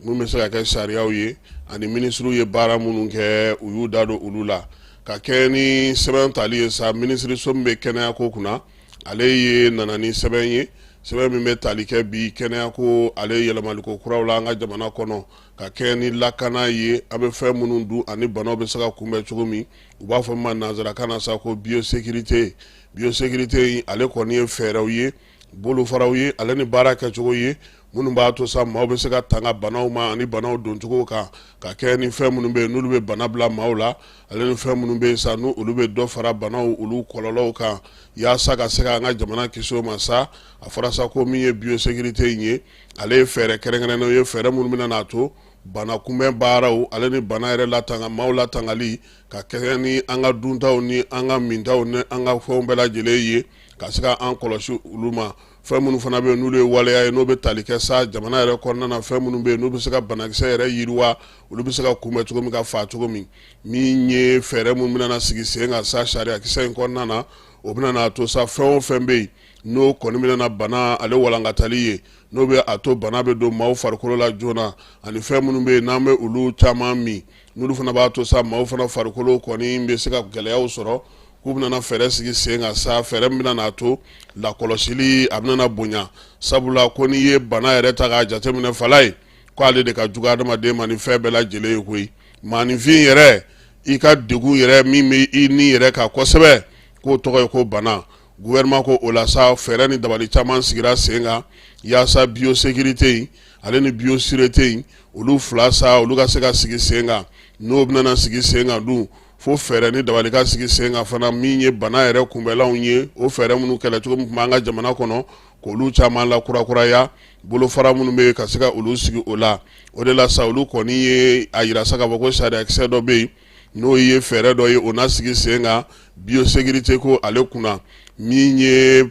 mun bɛ se ka kɛ sariyaw ye ani ministres ye baara minnu kɛ u y'u da don olu la ka kɛ ni sɛbɛn tali ye sa ministre so min bɛ kɛnɛya ko kunna ale ye nana ni sɛbɛn ye sɛbɛn min bɛ tali kɛ bi kɛnɛya ko ale yɛlɛmaliko kuraw la an ka jamana kɔnɔ ka kɛ ni lakana ye an bɛ fɛn minnu dun ani banaw bɛ se ka kunbɛn cogo min u b'a fɔ min ma nanzarakan na sa ko biosécurité biosécurité ale kɔni ye fɛɛrɛw ye bolofaraw ye ale ni baara kɛcogo ye minnu b'a to sa maaw bɛ se ka tanga banaw ma ani banaw doncogo kan ka kɛ ni fɛn minnu bɛ yen n'olu bɛ bana bila maaw la ale ni fɛn minnu bɛ yen sa n'olu bɛ dɔ fara banaw olu kɔlɔlɔw kan yaasa ka se ka an ka jamana kisi o ma sa a fɔra sa ko min ye biosécurité in ye ale ye fɛɛrɛ kɛrɛnkɛrɛnnenw ye fɛɛrɛ minnu bɛna n'a to bana kunbɛn baaraw ale ni bana yɛrɛ latanga maaw latangali ka kɛ ni an ka duntaw ni an ka mintaw ni an ka fɛnw bɛɛ lajɛlen ye ka se ka an kɔlɔsi olu ma fɛn minnu fana bɛ yen n'olu ye waleya ye n'o bɛ tali kɛ sa jamana yɛrɛ kɔnɔna na fɛn minnu bɛ yen n'u bɛ se ka banakisɛ yɛrɛ yiriwa olu bɛ se ka kunbɛn cogo min ka fa cogo min min ye fɛɛrɛ minnu bɛna sigi sen kan sa sariya kisɛ in kɔnɔna na o bɛna n'a to sa fɛn o fɛn bɛ yen n'o kɔni bɛna bana ale walankatali ye n'o bɛ a to bana bɛ don maaw farikolo la joona ani fɛn minnu bɛ yen n'an bɛ olu caman min n'olu fana b'a to sa maaw fana farikolo kɔni bɛ se ka gɛlɛyaw sɔrɔ k'u bɛna fɛɛrɛ sigi sen kan sa fɛɛrɛ min bɛna n'a to lakɔlɔsili a bɛna bonya sabula ko n'i ye bana yɛrɛ ta k'a jateminɛ fala ye ko ale de ka jugu adamaden ma ni fɛn bɛɛ lajɛlen ye koyi maaninfin yɛrɛ i ka degun yɛrɛ min bɛ i ni yɛrɛ kan kosɛbɛ k'o tɔgɔ ye ko bana gouvernement ko o la sa fɛɛrɛ ni dabali caman sigira sen kan yaasa biosécurité in ale ni biosirete in olu fila sa olu ka se ka sigi sen kan n'o bɛna sigi sen kan dun fo fɛɛrɛ ni dabali ka sigi sen kan fana min ye bana yɛrɛ kunbɛlanw ye o fɛɛrɛ minnu kɛlɛcogo min tun b'an ka jamana kɔnɔ k'olu caman lakurakuraya bolofara minnu bɛ yen ka se ka olu sigi o la o de la sa olu kɔni ye a yira sa k'a fɔ ko sariyakisɛ dɔ bɛ yen n'o ye fɛɛrɛ dɔ ye o na sigi sen kan biosécurité ko ale kunna min ye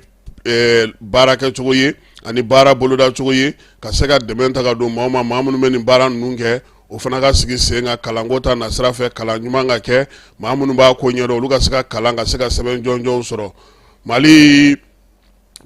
baara kɛcogo ye ani baara bolodacogo ye ka se ka dɛmɛ ta ka don maa ma maa minnu bɛ nin baara ninnu kɛ o fana ka sigi sen kan kalanko ta nasira fɛ kalan ɲuman ka kɛ maa minnu b'a ko ɲɛdɔn olu ka se ka kalan ka se ka sɛbɛn jɔnjɔnw sɔrɔ Mali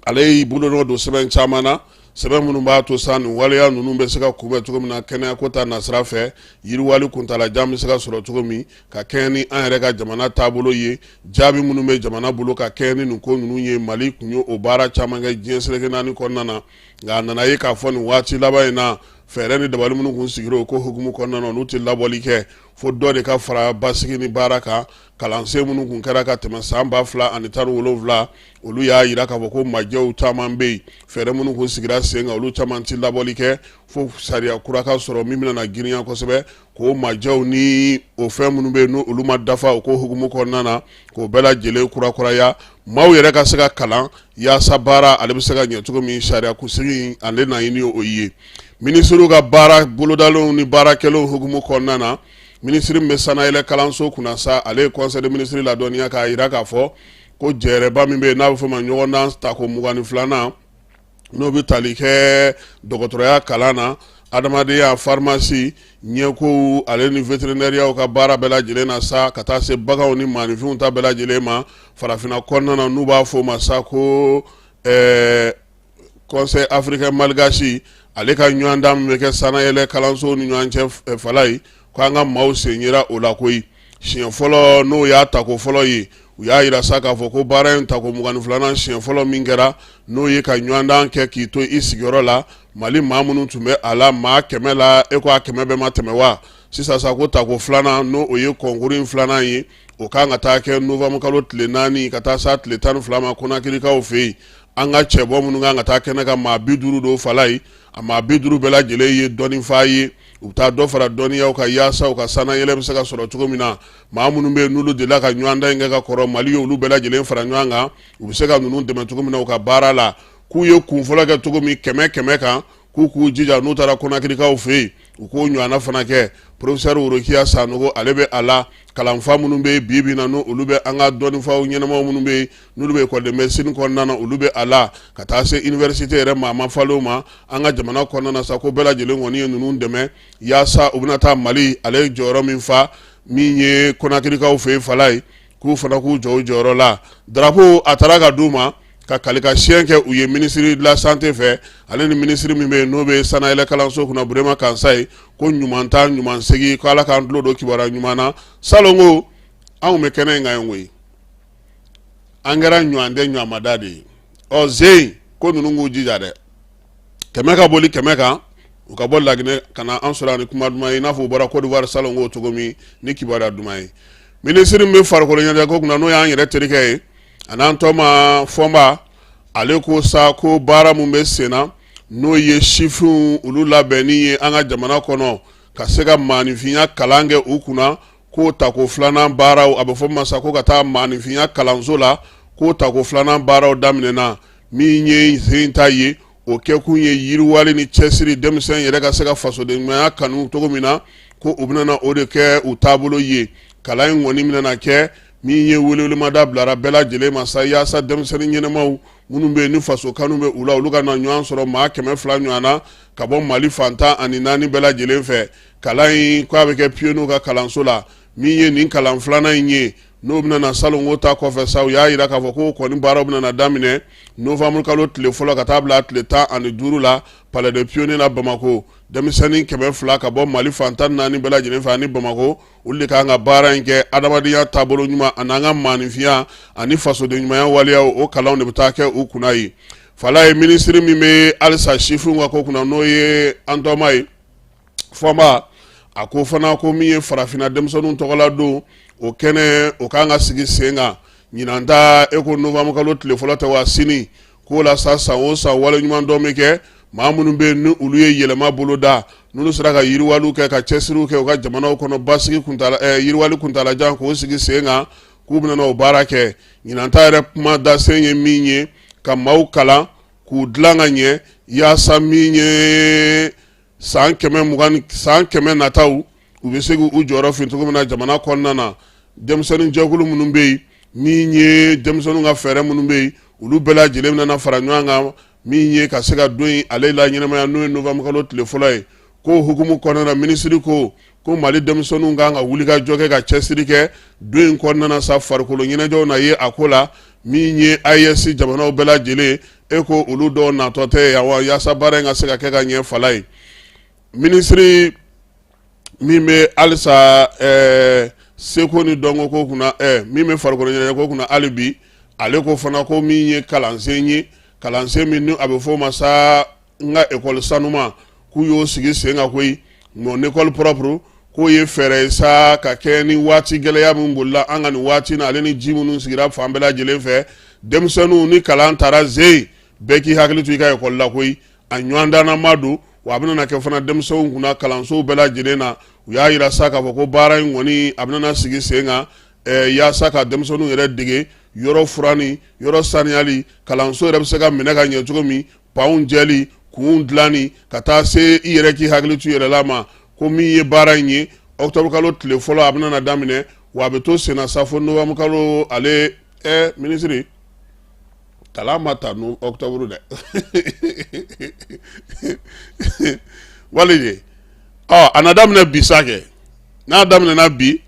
ale y'i bolo nɔ don sɛbɛn caman na sɛbɛn minnu b'a to sa nin waleya ninnu bɛ se ka kunbɛn cogo min na kɛnɛyako ta nasira fɛ yiriwali kuntalajan bɛ se ka sɔrɔ cogo min ka kɛɲɛ ni an yɛrɛ ka jamana taabolo ye jaabi minnu bɛ jamana bolo ka kɛɲɛ ni nin ko ninnu ye Mali kun ye o baara caman kɛ diɲɛ seleke naani kɔnɔna na nka a nana ye k'a fɔ nin waati laban in na fɛɛrɛ ni dabali minnu kun sigira o ko hukumu kɔnɔna na n'u tɛ labɔli kɛ fo dɔ de ka fara basigi ni baara kan kalansen minnu kun kɛra ka tɛmɛ san 2017 olu y'a yira k'a fɔ ko majɛw caman bɛ yen fɛɛrɛ minnu kun sigira sen kan olu caman tɛ labɔli kɛ fo sariya kura ka sɔrɔ min bɛna girinya kosɛbɛ k'o majɛw ni o fɛn minnu bɛ yen n'olu ma dafa o ko hukumu kɔnɔna na k'o bɛɛ lajɛlen kurakuraya maaw yɛrɛ ka se ka kalan yaasa baara ale bɛ se ka ɲɛ cogo min sariya kunsigi ale na ɲini o ye minisiriw ka baara bolodalenw ni baarakɛlaw hukumu kɔnɔna na minisiri min bɛ sanayɛlɛ kalanso kunna sa ale ye conseil de ministre ladɔnniya k'a jira k'a fɔ ko jɛyɛrɛba min bɛ yen n'a bɛ fɔ o ma ɲɔgɔndan tako 22 n'o bɛ tali kɛ dɔgɔtɔrɔya kalan na adamadenya pharmacie ɲɛkow ale ni vétérinaire ka baara bɛɛ lajɛlen na sa ka taa se baganw ni maaninfinw ta bɛɛ lajɛlen ma farafinna kɔnɔna na n'u b'a fɔ o ma sa ko conseil africain malgache ale ka ɲɔgɔndan min bɛ kɛ sanayɛlɛ kalanso ni ɲɔgɔn cɛ fala ye ko an ka maaw sen yera o la koyi siɲɛ fɔlɔ n'o y'a tako fɔlɔ ye u y'a yira sa k'a fɔ ko baara in tako 22 siɲɛ fɔlɔ min kɛra n'o ye ka ɲɔgɔndan kɛ k'i to i sigiyɔrɔ la Mali maa minnu tun bɛ a la maa 100 la e ko a 100 bɛɛ ma tɛmɛ wa sisan sa ko tako filanan n'o o ye kɔnkuru in filanan ye o kan ka taa kɛ novembre kalo tile 4 ka taa sa tile 12 ma Konakirikaw fɛ yen an ka cɛbɔ minnu kan ka taa kɛnɛ ka maa 50 don fala ye a maa 50 bɛɛ lajɛlen ye dɔnnifaa ye u bɛ taa dɔ fara dɔnniyaw ka yaasa u ka sanayɛlɛ bɛ se ka sɔrɔ cogo min na maa minnu bɛ yen n'olu delila ka ɲɔgɔndan in kɛ ka kɔrɔ Mali ye olu bɛɛ lajɛlen fara ɲɔgɔn kan u bɛ se ka ninnu dɛmɛ cogo min na u ka baara la k'u ye kunfɔlɔ kɛ cogo min 100 kan k'u jija n'u taara Konakirikaw fɛ yen u k'o ɲɔgɔnna fana kɛ professeur Worokiya Sanogo ale bɛ a la kalanfa minnu bɛ yen bi na n'olu bɛ an ka dɔnnifaw ɲɛnamaw minnu bɛ yen n'olu bɛ école de médecine kɔnɔna na olu bɛ a la ka taa se université yɛrɛ maa ma falenw ma an ka jamana kɔnɔna na sa ko bɛɛ lajɛlen kɔni ye ninnu dɛmɛ yaasa u bɛna taa Mali ale ye jɔyɔrɔ min fa min ye Konakirikaw fɛ yen fala ye k'u fana k'u jɔ o jɔyɔrɔ la drapeau a taara ka d'u ma ka kalikasiyɛn kɛ u ye ministre de la santé fɛ ale ni ministre min bɛ yen n'o bɛ sanayɛlɛ kalanso kunna Burema Kansa ye ko ɲuman ta ɲuman segi ko ala k'an tulo don kibaruya ɲuman na salon ko anw bɛ kɛnɛ in kan yen koyi an kɛra ɲuman tɛ ɲuman da de ye ɔ Zeyi ko ninnu k'u jija dɛ kɛmɛ ka boli kɛmɛ kan u ka bɔ Laginɛ ka na an sɔrɔ ani kuma duman ye i n'a fɔ u bɔra Côte d'Ivoire salon k'o cogo min ni kibaruya duman ye minisiri min bɛ farikolo ɲɛnajɛ ko kunna n'o y'an yɛrɛ terikɛ ye a n'an tɔma Fɔnba ale ko sa ko baara mun bɛ sen na n'o ye sifinw olu labɛnni ye an ka jamana kɔnɔ ka se ka maanifinya kalan kɛ u kunna k'o tako filanan baaraw a bɛ fɔ masa ko ka taa maanifinya kalanso la k'o tako filanan baaraw daminɛna min ye sen ta ye o kɛkun ye yiriwali ni cɛsiri denmisɛn yɛrɛ ka se ka fasodenɲumanya kanu cogo min na ko u bɛna o de kɛ u taabolo ye kalan in kɔni bɛna kɛ min ye welewelemada bilara bɛɛ lajɛlen ma sa yaasa denmisɛnnin ɲɛnamaw minnu bɛ yen ni faso kanu bɛ u la olu ka na ɲɔgɔn sɔrɔ maa 200 ɲɔgɔn na ka bɔ Mali fantan ani 4 bɛɛ lajɛlen fɛ kalan in k'a bɛ kɛ pionniers ka kalanso la min ye nin kalan filanan in ye n'o bɛna na salongo ta kɔfɛ sa u y'a jira k'a fɔ ko kɔni baaraw bɛna na daminɛ novembre kalo tile fɔlɔ ka taa bila tile 15 la Palais des Pionniers la Bamako denmisɛnnin 200 ka bɔ Mali fantan 4 bɛɛ lajɛlen fɛ ani Bamako olu de kan ka baara in kɛ adamadenya taabolo ɲuman ani an ka maanifinya ani fasodenɲumanya waleyaw o kalanw de bɛ taa kɛ u kunna ye fala ye minisiri min bɛ halisa sifinw ka ko kunna n'o ye an tɔma ye Fɔnba a ko fana ko min ye farafinna denmisɛnninw tɔgɔla don o kɛnɛ o kan ka sigi sen kan ɲinan ta e ko novembre kalo tile fɔlɔ tɛ wa sini k'o la sa san o san wale ɲuman dɔ bɛ kɛ maa minnu bɛ yen ni olu ye yɛlɛma boloda n'olu sera ka yiriwaliw kɛ ka cɛsiriw kɛ u ka jamanaw kɔnɔ basigi kuntala yiriwali kuntalajan k'o sigi sen kan k'u bɛna o baara kɛ ɲinan ta yɛrɛ kuma da sen ye min ye ka maaw kalan k'u dilan ka ɲɛ yaasa min ye san 100 nataw u bɛ se k'u jɔyɔrɔ fin cogo min na jamana kɔnɔna na denmisɛnnin jɛkulu minnu bɛ yen min ye denmisɛnninw ka fɛɛrɛ minnu bɛ yen olu bɛɛ lajɛlen bɛna fara ɲɔgɔn kan min ye ka se ka don in ale la ɲɛnamaya n'o ye novembre kalo tile fɔlɔ ye ko hukumu kɔnɔna na minisiri ko Mali denmisɛnninw kan ka wuli ka jɔ kɛ ka cɛsiri kɛ don in kɔnɔna na sa farikolo ɲɛnajɛw na ye a ko la min ye AES jamanaw bɛɛ lajɛlen e ko olu dɔw natɔ tɛ yaasa baara in ka se ka kɛ ka ɲɛ fala ye minisiri min bɛ halisa seko ni dɔnko ko kunna min bɛ farikolo ɲɛnajɛ ko kunna hali bi ale ko fana ko min ye kalansen ye kalansen min ni a bɛ fɔ o ma sa n ka ekɔli sanuma k'u y'o sigi sen kan koyi mon école propre k'o ye fɛɛrɛ ye sa ka kɛ ni waati gɛlɛya min bolila an ka nin waati na ale ni ji minnu sigira fan bɛɛ lajɛlen fɛ denmisɛnninw ni kalan taara zen bɛɛ k'i hakili to i ka ekɔli la koyi a ɲɔgɔn danna ma don wa a bɛna kɛ fana denmisɛnninw kunna kalansow bɛɛ lajɛlen na u y'a jira sa k'a fɔ ko baara in kɔni a bɛna sigi sen kan yaasa ka denmisɛnninw yɛrɛ dege yɔrɔ furani yɔrɔ saniyali kalanso yɛrɛ bɛ se ka minɛ ka ɲɛ cogo min panw jɛli kunw dilani ka taa se i yɛrɛ k'i hakili to i yɛrɛ la ma ko min ye baara in ye octobre kalo tile fɔlɔ a bɛna daminɛ wa a bɛ to sen na sa fo novembre kalo ale minisiri kalan ma ta no octobre dɛ wali de a na daminɛ bi sa kɛ n'a daminɛna bi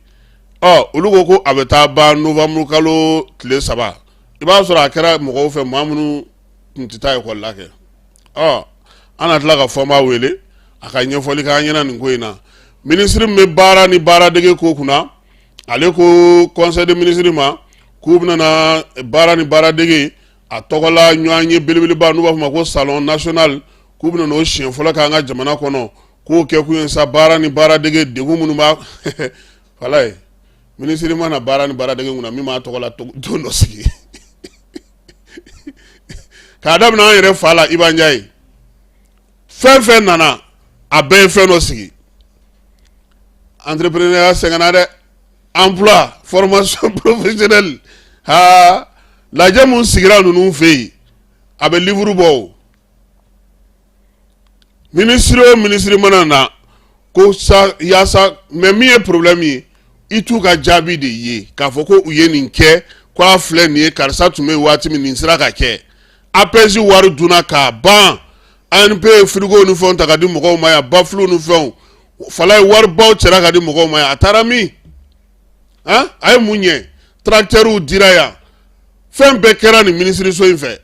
olu ko ko a bɛ taa ban novembre kalo tile 3 i b'a sɔrɔ a kɛra mɔgɔw fɛ maa minnu tun tɛ taa ekɔli la kɛ an na tila ka Fɔnba wele a ka ɲɛfɔli k'an ɲɛna nin ko in na minisiri min bɛ baara ni baaradege ko kunna ale ko conseil de ministre ma k'u bɛna baara ni baaradege a tɔgɔla ɲɔgɔn ye belebeleba n'u b'a fɔ ma ko salon national k'u bɛna o siɲɛ fɔlɔ k'an ka jamana kɔnɔ k'o kɛ kun ye sa baara ni baaradege degun minnu b'a wala ye minisiri mana baara ni baaradege kunna min b'a tɔgɔla don dɔ sigi k'a daminɛ an yɛrɛ fa la Iba Ndiaye fɛn fɛn nana a bɛɛ ye fɛn dɔ sigi entrepreneuriat sɛgɛnna dɛ emploi formation professionnelle lajɛ mun sigira ninnu fɛ yen a bɛ livre bɔ o minisiri o minisiri mana na ko sa yaasa mais min ye problème ye i t'u ka jaabi de ye k'a fɔ ko u ye nin kɛ ko a filɛ nin ye karisa tun bɛ waati min nin sera ka kɛ APS wari dunna k'a ban ANP ye frigo ni fɛnw ta ka di mɔgɔw ma yan bafulu ni fɛnw fala ye waribaw cɛra ka di mɔgɔw ma yan a taara min a ye mun ɲɛ tracteurs dira yan fɛn bɛɛ kɛra nin minisiriso in fɛ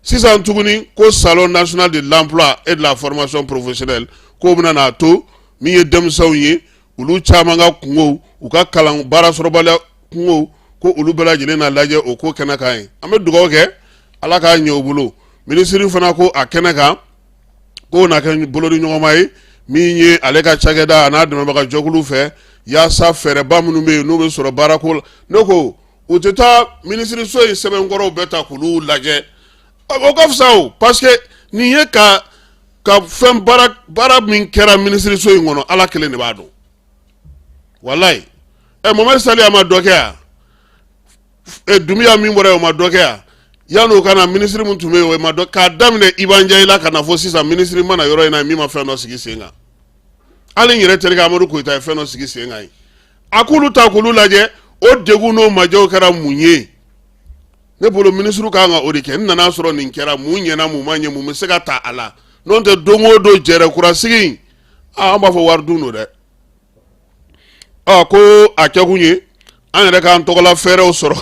sisan tuguni ko salon national de l'emploi et de la formation professionnelle k'o bɛna n'a to min ye denmisɛnw ye olu caman ka kungo u ka kalan baara sɔrɔbaliya kungo ko olu bɛɛ lajɛlen na lajɛ o ko kɛnɛ kan ye an bɛ dugawu kɛ ala k'a ɲɛ u bolo ministre fana ko a kɛnɛ kan ko na kɛ bolodi ɲɔgɔnma ye min ye ale ka cakɛda a n'a dɛmɛbaga jɛkulu fɛ yaasa fɛɛrɛba minnu bɛ yen n'u bɛ sɔrɔ baarako la ne ko u tɛ taa minisiriso in sɛbɛnkɔrɔw bɛɛ ta k'olu lajɛ o ka fisa o parce que nin ye ka fɛn baara min kɛra minisiriso in kɔnɔ ala kelen de b'a dɔn walayi Mamadi Sali a ma dɔ kɛ yan Dunbiya min bɔra yen o ma dɔ kɛ yan yan'o ka na minisiri min tun bɛ yen o ma dɔ k'a daminɛ Iba Njayila ka na fɔ sisan minisiri mana yɔrɔ in na min ma fɛn dɔ sigi sen kan hali n yɛrɛ terikɛ Amadu Koyita ye fɛn dɔ sigi sen kan ye a k'olu ta k'olu lajɛ o degun n'o majɛw kɛra mun ye ne bolo minisiri kan ka o de kɛ n nana sɔrɔ nin kɛra mun ɲɛna mun ma ɲɛ mun bɛ se ka ta a la n'o tɛ don o don jɛrɛkurasigi an b'a fɔ wari dun don dɛ ko a kɛkun ye an yɛrɛ k'an tɔgɔla fɛɛrɛw sɔrɔ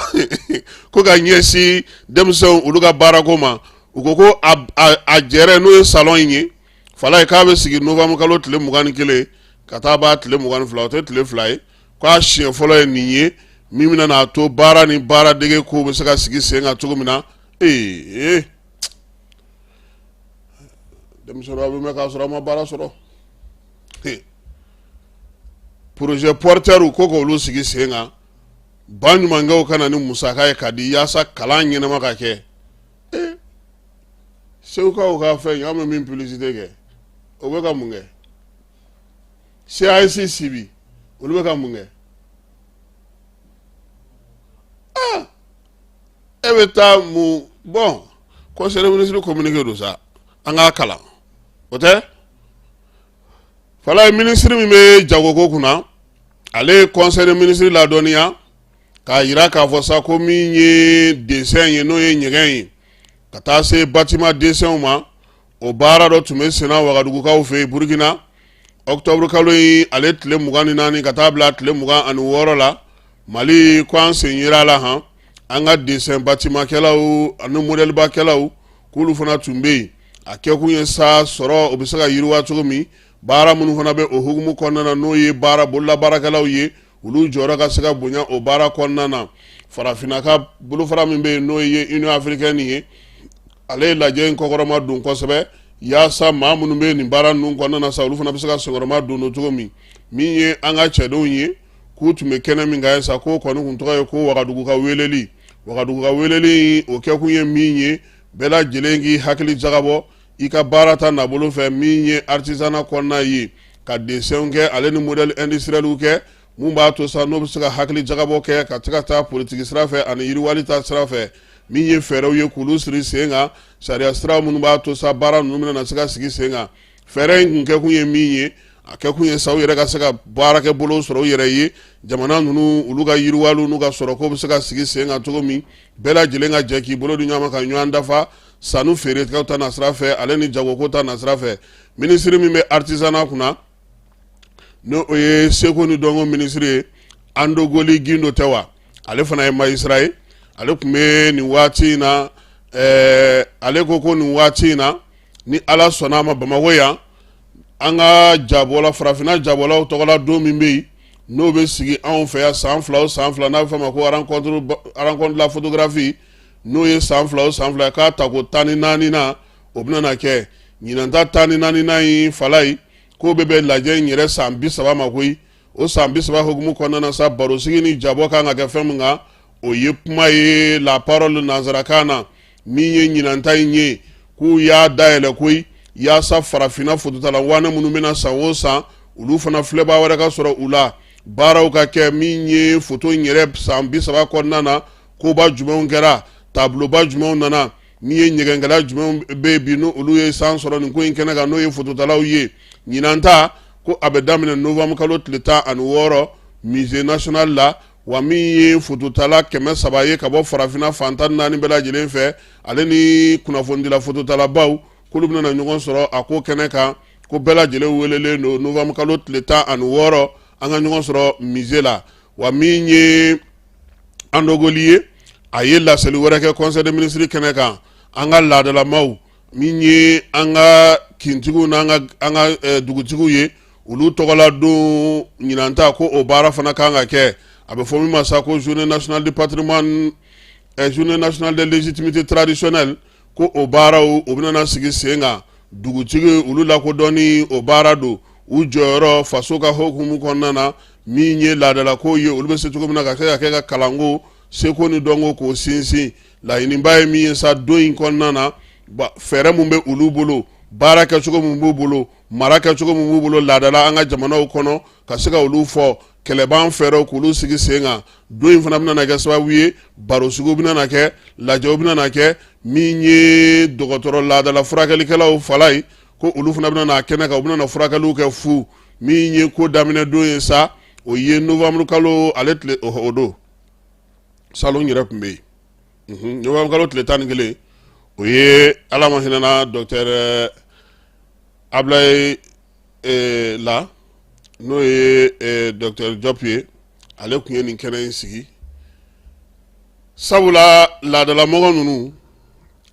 ko ka ɲɛsin denmisɛnw olu ka baarako ma u ko a jɛrɛ n'o ye salon in ye fala ye k'a bɛ sigi novembre kalo tile 21 ka taa b'a tile 22 o tɛ tile 2 ye k'a siɲɛ fɔlɔ ye nin ye min bɛna n'a to baara ni baaradege ko bɛ se ka sigi sen kan cogo min na denmisɛnw bɛ mɛn k'a sɔrɔ a ma baara sɔrɔ projet porteur ko k'olu sigi sen kan ba ɲumankɛw ka na ni musaka ye ka di yaasa kalan ɲɛnama ka kɛ segukaw ka fɛn ye an bɛ min publicité kɛ o bɛ ka mun kɛ CAC Sibi olu bɛ ka mun kɛ e bɛ taa mun bon conseil des ministres communiqué don sa an k'a kalan o tɛ fala ye ministre min bɛ jagoko kunna ale ye conseil des ministres ladɔnniya k'a yira k'a fɔ sa ko min ye dessin ye n'o ye ɲɛgɛn ye ka taa se bâtiment dessinw ma o baara dɔ tun bɛ senna Wagadugukaw fɛ yen Burukina octobre kalo in ale tile 24 ka taa bila tile 26 la Mali ko an sen yera la han an ka dessin bâtiment kɛlaw ani modèle ba kɛlaw k'olu fana tun bɛ yen a kɛkun ye sa sɔrɔ o bɛ se ka yiriwa cogo min baara minnu fana bɛ o hukumu kɔnɔna na n'o ye baara bololabaarakɛlaw ye olu jɔyɔrɔ ka se ka bonya o baara kɔnɔna na farafinna ka bolofara min bɛ yen n'o ye Union africaine ye ale ye lajɛ in kɔkɔrɔma don kosɛbɛ yaasa maa minnu bɛ nin baara ninnu kɔnɔna na sa olu fana bɛ se ka sɛgɛrɛma don cogo min ye an ka cɛdenw ye k'u tun bɛ kɛnɛ min kan sa k'o kɔni kun tɔgɔ ye ko Wagadugu ka weleli o kɛkun ye min ye bɛɛ lajɛlen k'i hakili jagabɔ i ka baara ta nabolo fɛ min ye artisanat kɔnɔna ye ka dessin kɛ ale ni modèle industriel kɛ mun b'a to sa n'o bɛ se ka hakili jagabɔ kɛ ka se ka taa politique sira fɛ ani yiriwali ta sira fɛ min ye fɛɛrɛw ye k'olu siri sen kan sariya sira minnu b'a to sa baara ninnu bɛna se ka sigi sen kan fɛɛrɛ in kun kɛkun ye min ye a kɛkun ye sa u yɛrɛ ka se ka baarakɛ bolo sɔrɔ u yɛrɛ ye jamana ninnu olu ka yiriwaliw n'u ka sɔrɔko bɛ se ka sigi sen kan cogo min bɛɛ lajɛlen ka jɛ k'i bolo di ɲɔgɔn ma ka ɲɔgɔn dafa sanu feerekɛlaw ta nasira fɛ ale ni jagoko ta nasira fɛ minisiri min bɛ artisanat kunna n'o ye seko ni dɔnko minisiri ye Ando Goli Gindo tɛ wa ale fana ye magistrat ye ale tun bɛ nin waati in na ale ko nin waati in na ni ala sɔnna a ma Bamakɔ yan an ka jabɔla farafinna jabɔlaw tɔgɔla don min bɛ yen n'o bɛ sigi anw fɛ yan san fila n'a bɛ fɔ a ma ko rencontre la photographie n'o ye san fila k'a ta ko 14 na o bɛna na kɛ ɲinan ta 14 na in fala ye k'o bɛ lajɛ in yɛrɛ san 30 ma koyi o san 30 hukumu kɔnɔna na sa barosigi ni jabɔ kan ka kɛ fɛn min kan o ye kuma ye la parole nanzarakan na min ye ɲinan ta in ye k'u y'a dayɛlɛ koyi yaasa farafinna fototala wane minnu bɛna san o san olu fana filɛbaa wɛrɛ ka sɔrɔ u la baaraw ka kɛ min ye foto in yɛrɛ san 30 kɔnɔna na koba jumɛnw kɛra tabloba jumɛnw nana min ye ɲɛgɛnkɛla jumɛnw bɛ bi n'olu ye san sɔrɔ nin ko in kɛnɛ kan n'o ye fototalaw ye ɲinan ta ko a bɛ daminɛ novembre kalo tile 16 musée national la wa min ye fototala 300 ye ka bɔ farafinna fan 14 bɛɛ lajɛlen fɛ ale ni kunnafonidila fototalabaw k'olu bɛna ɲɔgɔn sɔrɔ a ko kɛnɛ kan ko bɛɛ lajɛlen welelen don novembre kalo tile 16 an ka ɲɔgɔn sɔrɔ musée la wa min ye Ando Goli ye a ye laseli wɛrɛ kɛ conseil des ministres kɛnɛ kan an ka laadalamaw min ye an ka kintigiw n'an ka dugutigiw ye olu tɔgɔla don ɲinan ta ko o baara fana kan ka kɛ a bɛ fɔ min ma sa ko journée nationale du patrimoine journée nationale de légitimité traditionnelle ko o baaraw o bɛna sigi sen kan dugutigi olu lakodɔnni o baara don u jɔyɔrɔ faso ka hokumu kɔnɔna na min ye laadalako ye olu bɛ se cogo min na ka kɛ ka kalanko seko ni dɔnko k'o sinsin laɲiniba ye min ye sa don in kɔnɔna na fɛɛrɛ mun bɛ olu bolo baara kɛcogo mun b'u bolo mara kɛcogo mun b'u bolo laadala an ka jamanaw kɔnɔ ka se ka olu fɔ kɛlɛban fɛɛrɛw k'olu sigi sen kan don in fana bɛna kɛ sababu ye baro sugu bɛna kɛ lajɛw bɛna kɛ min ye dɔgɔtɔrɔ laadala furakɛlikɛlaw fala ye ko olu fana bɛna kɛnɛ kan u bɛna furakɛliw kɛ fu min ye ko daminɛ don ye sa o ye novembre kalo ale tile o don salon yɛrɛ tun bɛ yen novembre kalo tile 11 o ye ala ma hinɛna docteur Ablaye la n'o ye docteur Diop ye ale tun ye nin kɛnɛ in sigi sabula laadalamɔgɔ ninnu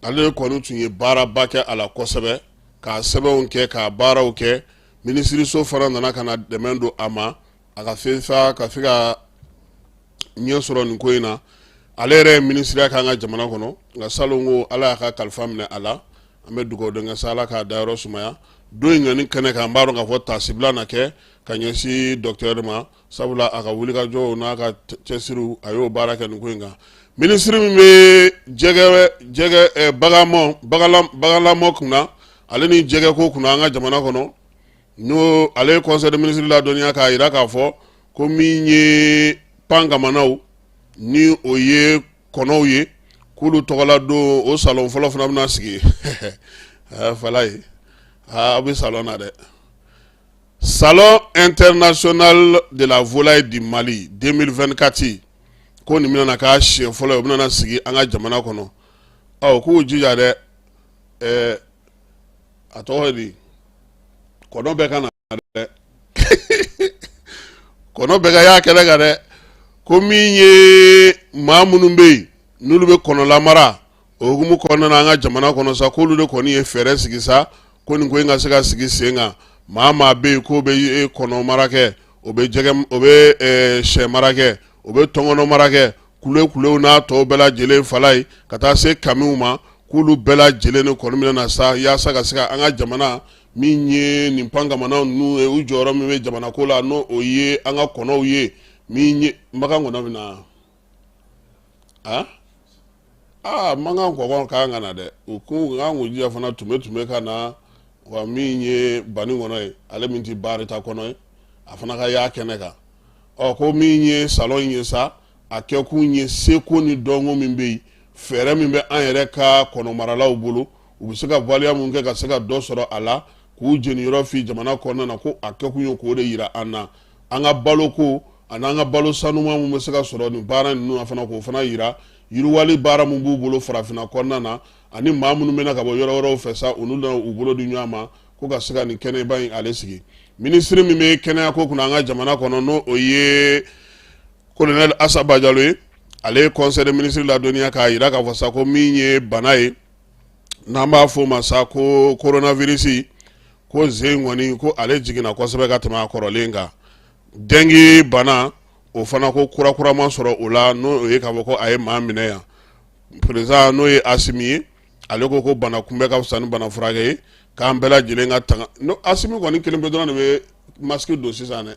ale kɔni tun ye baaraba kɛ a la kosɛbɛ k'a sɛbɛnw kɛ k'a baaraw kɛ minisiriso fana nana ka na dɛmɛ don a ma a ka fɛnfa ka se ka ɲɛ sɔrɔ nin ko in na ale yɛrɛ ye minisiriya k'an ka jamana kɔnɔ nka salon ko ala y'a ka kalifa minɛ a la an bɛ dugawu dɔn sa ala k'a dayɔrɔ sumaya don in ŋani kɛnɛ kan an b'a dɔn k'a fɔ tasibila na kɛ ka ɲɛsin docteur ma sabula a ka wulikajɔw n'a ka cɛsiriw a y'o baara kɛ nin ko in kan minisiri min bɛ jɛgɛ baganlamɔ kunna ale ni jɛgɛ ko kunna an ka jamana kɔnɔ n'o ale ye conseil de ministre ladɔnniya k'a jira k'a fɔ ko min ye pan kamanaw ni o ye kɔnɔw ye k'olu tɔgɔla don o salon fɔlɔ fana bɛna sigi fala ye a bɛ salon na dɛ salon international de la volaille du Mali 2024 ko nin bɛna k'a siɲɛ fɔlɔ ye o bɛna sigi an ka jamana kɔnɔ k'u jija dɛ a tɔgɔ ye di kɔnɔ bɛɛ ka na dɛ kɔnɔ bɛɛ ka y'a kɛnɛ kan dɛ ko min ye maa minnu bɛ yen n'olu bɛ kɔnɔ lamara o hukumu kɔnɔna na an ka jamana kɔnɔ sa k'olu de kɔni ye fɛɛrɛ sigi sa ko nin ko in ka se ka sigi sen kan maa bɛ yen k'o bɛ kɔnɔ mara kɛ o bɛ sɛ mara kɛ o bɛ tɔngɔnɔ mara kɛ kulew n'a tɔw bɛɛ lajɛlen fala ye ka taa se kamiw ma k'olu bɛɛ lajɛlen de kɔni minɛ na sa yaasa ka se ka an ka jamana min ye nin pan kamanaw ninnu ye u jɔyɔrɔ min bɛ jamana ko la n'o o ye an ka kɔnɔw ye min ye makan kɔnɔ bɛ na mankan kɔkɔ k'an ka na dɛ o ko k'an k'o jija fana tun bɛ ka na wa min ye bani kɔnɔ ye ale min tɛ baarita kɔnɔ ye a fana ka y'a kɛnɛ kan ko min ye salon in ye sa a kɛ kun ye seko ni dɔnko min bɛ yen fɛɛrɛ min bɛ an yɛrɛ ka kɔnɔmaralaw bolo u bɛ se ka valiya mun kɛ ka se ka dɔ sɔrɔ a la k'u jeniyɔrɔ fi jamana kɔnɔna na ko a kɛ kun ye k'o de yira an na an ka balo ko ani an ka balo sanuma mun bɛ se ka sɔrɔ nin baara ninnu fana k'o fana yira yiriwali baara mun b'u bolo farafinna kɔnɔna na ani maa minnu bɛna ka bɔ yɔrɔ wɛrɛw fɛ sa olu na u bolo di ɲɔgɔn ma ko ka se ka nin kɛnɛba in ale sigi minisiri min bɛ kɛnɛya ko kunna an ka jamana kɔnɔ n'o o ye colonel Asaba Jalo ye ale ye conseil de ministre ladɔnniya k'a jira k'a fɔ sa ko min ye bana ye n'an b'a fɔ o ma sa ko coronavirus ko zen kɔni ko ale jiginna kosɛbɛ ka tɛmɛ a kɔrɔlen kan dengue bana o fana ko kurakurama sɔrɔ o la n'o ye k'a fɔ ko a ye maa minɛ yan président n'o ye Asimi ye ale ko bana kunbɛ ka fisa ni bana furakɛ ye k'an bɛɛ lajɛlen ka tanga no Asimi kɔni kelen pe dɔrɔn de bɛ masque don sisan dɛ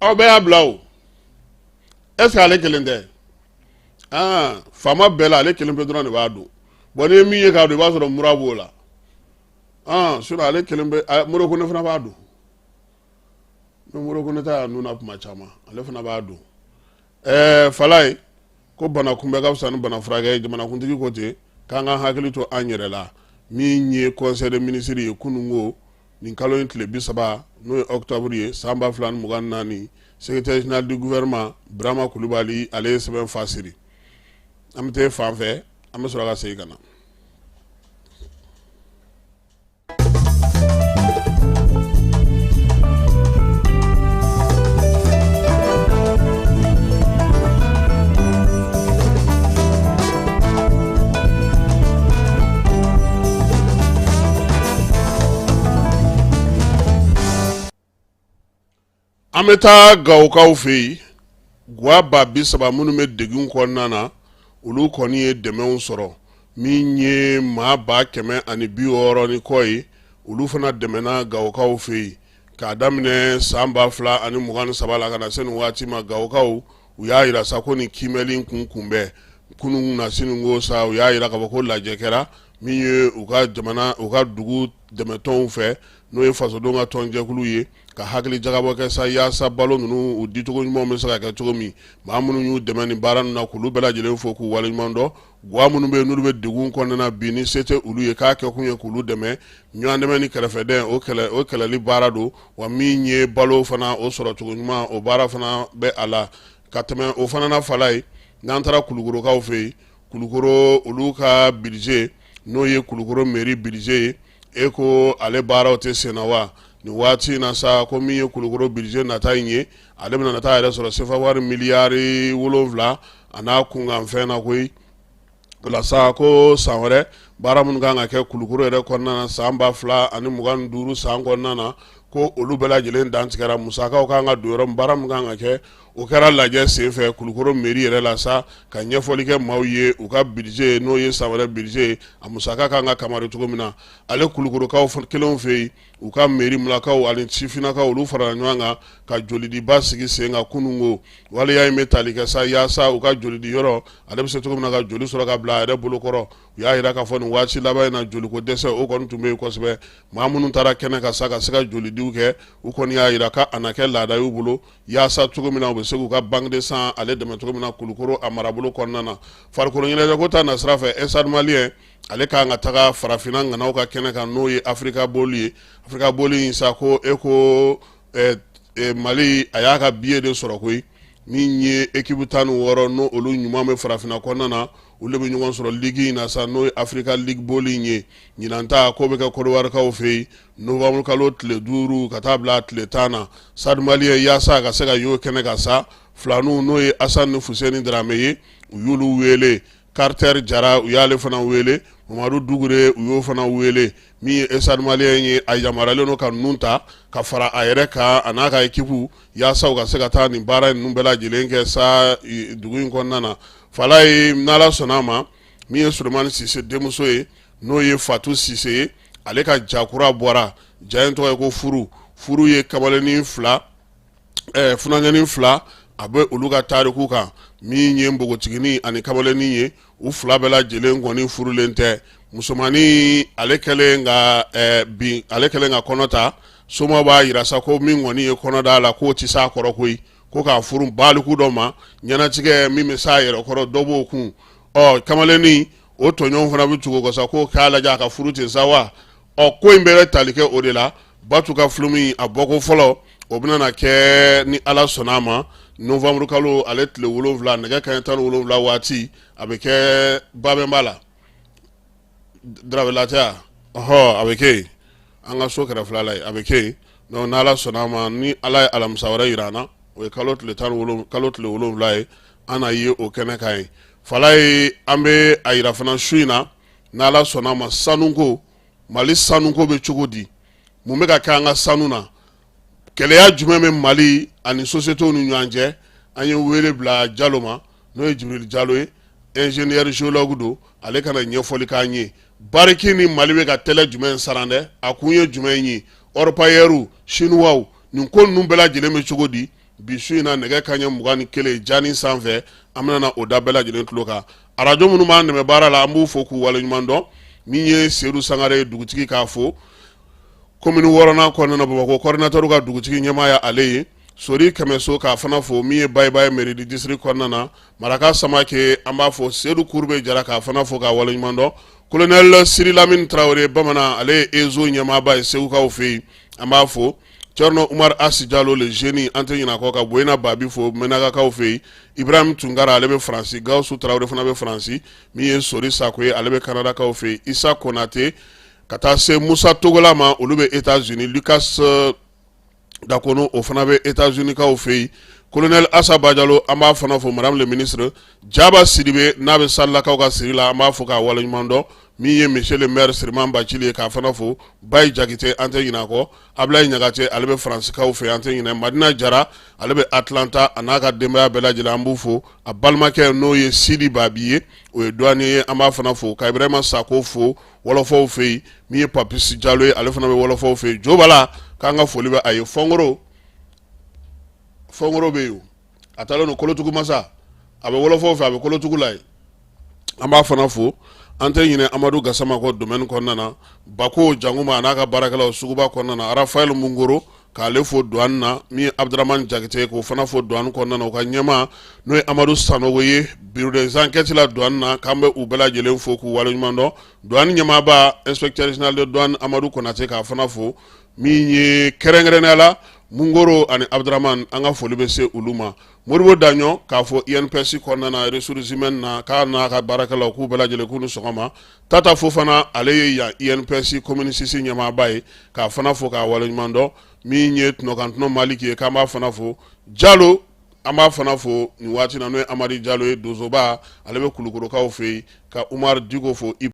aw bɛɛ y'a bila o est-ce que ale kelen tɛ faama bɛɛ la ale kelen pe dɔrɔn de b'a don bon ni ye min ye k'a don i b'a sɔrɔ mura b'o la sinon ale kelen bɛ Modibo Konɛ fana b'a don no Modibo Konɛ ta nun na kuma caman ale fana b'a don fala ye ko bana kunbɛ ka fisa ni bana furakɛ ye jamanakuntigi ko ten k'an ka hakili to an yɛrɛ la min ye conseil de ministre ye kunun ko nin kalo in tile 30 n'o ye octobre ye san 2024 secrétaire général du gouvernement Burama Kulibali ale ye sɛbɛn fa siri an bɛ taa fan fɛ an bɛ sɔrɔ ka segin ka na. An bɛ taa Gawokaw fɛ yen Guwa ba 30 minnu bɛ degun kɔnɔna na olu kɔni ye dɛmɛw sɔrɔ min ye maa 160 ni kɔ ye olu fana dɛmɛna Gawokaw fɛ yen k'a daminɛ san 2023 la ka na se nin waati ma Gawokaw u y'a yira sa ko nin kiimɛli kunbɛn kunun na sinungo sa u y'a yira k'a fɔ ko lajɛ kɛra min ye u ka dugu dɛmɛtɔnw fɛ n'o ye fasodenw ka tɔnjɛkulu ye ka hakili jagabɔ kɛ sa yaasa balo ninnu u dicogo ɲumanw bɛ se ka kɛ cogo min maa minnu y'u dɛmɛ nin baara ninnu na k'olu bɛɛ lajɛlen fo k'u waleɲuman dɔn guwa minnu bɛ yen n'olu bɛ degun kɔnɔna bi ni se tɛ olu ye k'a kɛ kun ye k'olu dɛmɛ ɲɔgɔn dɛmɛ ni kɛrɛfɛdɛn o kɛlɛli baara don wa min ye balo fana o sɔrɔ cogo ɲuman o baara fana bɛ a la ka tɛmɛ o fana na fala ye n'an taara Kulukorokaw fɛ yen Kulukoro olu ka budget n'o ye Kulukoro mairie budget ye e ko ale baaraw tɛ senna wa nin waati in na sa ko min ye Kulukoro budget nata in ye ale bɛna nata yɛrɛ sɔrɔ sefa wari miliyari 7 a n'a kunkanfɛn na koyi o la sa ko san wɛrɛ baara minnu kan ka kɛ Kulukoro yɛrɛ kɔnɔna na san 2025 san kɔnɔna na ko olu bɛɛ lajɛlen dantigɛra musakaw kan ka don yɔrɔ min baara min kan ka kɛ o kɛra lajɛ senfɛ Kulukoro mairie yɛrɛ la sa ka ɲɛfɔli kɛ maaw ye u ka budget n'o ye san wɛrɛ budget a musaka kan ka kamari cogo min na ale Kulukorokaw kelenw fɛ yen u ka mairie mulakaw ani sifinnakaw olu farala ɲɔgɔn kan ka jolidiba sigi sen kan kunungo waleya in bɛ tali kɛ sa yaasa u ka jolidi yɔrɔ ale bɛ se cogo min na ka joli sɔrɔ ka bila a yɛrɛ bolokɔrɔ u y'a jira k'a fɔ nin waati laban in na joliko dɛsɛ o kɔni tun bɛ yen kosɛbɛ maa minnu taara kɛnɛ ka sa ka se ka jolidiw kɛ u kɔni y'a jira k'a na kɛ laada y'u bolo yaasa cogo min na u bɛ se k'u ka banque de sang ale dɛmɛ cogo min na Kulukoro a marabolo kɔnɔna na farikolo ɲɛnajɛko ta nasira fɛ Estade Malien ale kan ka taga farafinna ŋanaw ka kɛnɛ kan n'o ye Afrika boli ye Afrika boli in sa ko Mali a y'a ka billet de sɔrɔ koyi min ye équipe 16 n'o olu ɲuman bɛ farafinna kɔnɔna na olu bɛ ɲɔgɔn sɔrɔ ligue in na sa n'o ye Africa League boli in ye ɲinan ta ko bɛ kɛ Côte d'Ivoire kaw fɛ yen novembre kalo tile 5 ka taa bila tile 10 na Stade Malien yaasa ka se ka y'o kɛnɛ kan sa filaninw n'o ye Assane ni Fuseni Dramé ye u y'olu wele Carter Jara u y'ale fana wele Mamadou Dugure u y'o fana wele min ye Stade Malien ye a yamaralen no ka ninnu ta ka fara a yɛrɛ kan a n'a ka équipe yaasa u ka se ka taa nin baara ninnu bɛɛ lajɛlen kɛ sa dugu in kɔnɔna na fala ye n'Ala sɔnna a ma min ye Sulemani Sise denmuso ye n'o ye Fatou Sise ye ale ka jakura bɔra ja in tɔgɔ ye ko furu ye kamalennin 2 funanŋɛnin 2 a bɛ olu ka tariku kan min ye npogotiginin ani kamalennin ye u 2 bɛɛ lajɛlen kɔni furulen tɛ musomanin ale kɛlen ka kɔnɔ ta soma b'a yira sa ko min kɔni ye kɔnɔ d'a la k'o tɛ s'a kɔrɔ koyi ko k'a furu baliku dɔ ma ɲɛnatigɛ min bɛ s'a yɛrɛ kɔrɔ dɔ b'o kun kamalennin o tɔɲɔgɔn fana bɛ tugu o kɔ sa ko k'a lajɛ a ka furu ten sa wa ko in bɛɛ bɛ tali kɛ o de la Batu ka film a bɔko fɔlɔ o bɛna na kɛ ni Ala sɔnna a ma novembre kalo ale tile 7 nɛgɛ kanɲɛ 17 waati a bɛ kɛ Babɛnba la Darabela tɛ a bɛ kɛ an ka so kɛrɛfɛla la a bɛ kɛ donc n'Ala sɔnna a ma ni Ala ye alamisa wɛrɛ jira an na o ye kalo tile 7 ye an na ye o kɛnɛ kan ye fala ye an bɛ a yira fana su in na n'Ala sɔnna a ma sanuko Mali sanuko bɛ cogo di mun bɛ ka kɛ an ka sanu na kɛlɛya jumɛn bɛ Mali ani sociétés ni ɲɔgɔn cɛ an ye wele bila Jalo ma n'o ye Jibril Jalo ye ingénieur géologue don ale kana ɲɛfɔli k'an ye bariki ni Mali bɛ ka tɛlɛ jumɛn saran dɛ a kun ye jumɛn ye orpailleurs chinois nin ko ninnu bɛɛ lajɛlen bɛ cogo di bi su in na nɛgɛ kanɲɛ 21 jani sanfɛ an bɛna na o da bɛɛ lajɛlen tulo kan arajo minnu b'an dɛmɛ baara la an b'u fo k'u waleɲuman dɔn min ye Seydou Sangare dugutigi k'a fo commune 6nan kɔnɔna Bamakɔ coordinateur ka dugutigi ɲɛmaaya ale ye Sori Kɛmɛso k'a fana fo min ye Bayibayi mairie du district kɔnɔna na Maraka Samake an b'a fo Seydou Kurbe Jara k'a fana fo k'a waleɲuman dɔn colonel Siri Lamine Traoré bamanan ale ye Ezo ɲɛmaaba ye Segukaw fɛ yen an b'a fo Thierno Umar Asi Diallo le génie an tɛ ɲinɛ a kɔ ka Boyina Babi fo Menagakaw fɛ yen Ibrahim Tunkara ale bɛ Faransi Gawusu Traoré fana bɛ Faransi min ye Sori Sako ye ale bɛ Kanadakaw fɛ yen Isa Konate ka taa se Musa Togola ma olu bɛ États-Unis Lucas Dakono o fana bɛ États-Unis kaw fɛ yen colonel Assa Badialo an b'a fana fo madame le ministre Jaba Sidibe n'a bɛ Salakaw ka siri la an b'a fo k'a waleɲuman dɔn min ye monsieur le maire Siriman Bacili ye k'a fana fo Bayi Jakite an tɛ ɲinɛ a kɔ Ablaye Ɲagate ale bɛ Faransikaw fɛ an tɛ ɲinɛ Madina Jara ale bɛ Atlanta a n'a ka denbaya bɛɛ lajɛlen an b'u fo a balimakɛ n'o ye Sidi Babi ye o ye douanier ye an b'a fana fo ka Ibrahima Sako fo wɔlɔfɔw fɛ yen min ye Papis Jalo ye ale fana bɛ wɔlɔfɔw fɛ yen Jobala k'an ka foli bɛ a ye Fɔnkoro bɛ yen a taalen don Kolotugu masa a bɛ wɔlɔfɔw fɛ a bɛ Kolotugu la yen an b'a fana fo an tɛ ɲinɛ Amadu Gasama kɔ domaine kɔnɔna na Bako Janguma a n'a ka baarakɛlaw suguba kɔnɔna na Rafael Mungoro k'ale fo douane na min ye Abdramane Jakite k'o fana fo douane kɔnɔna na o ka ɲɛmaa n'o ye Amadu Sanogo ye bureau des enquêtes la douane na k'an bɛ u bɛɛ lajɛlen fo k'u waleɲuman dɔn douane ɲɛmaaba inspecteur général de douane Amadu Konate k'a fana fo min ye kɛrɛnkɛrɛnnenya la Mungoro ani Abdramane an ka foli bɛ se olu ma Moribo Daɲɔ k'a fɔ INPS kɔnɔna na ressources humaines na k'a n'a ka baarakɛlaw k'u bɛɛ lajɛlen k'u ni sɔgɔma Tata Fofana ale ye yan INPS commune 6 ɲɛmaaba ye k'a fana fo k'a waleɲuman dɔn min ye Tɔnɔkantɔnɔ Maliki ye k'an b'a fana fo Jalo an b'a fana fo nin waati na n'o ye Amadi Jalo ye Dozoba ale bɛ Kulukorokaw fɛ yen ka Umar Diko fo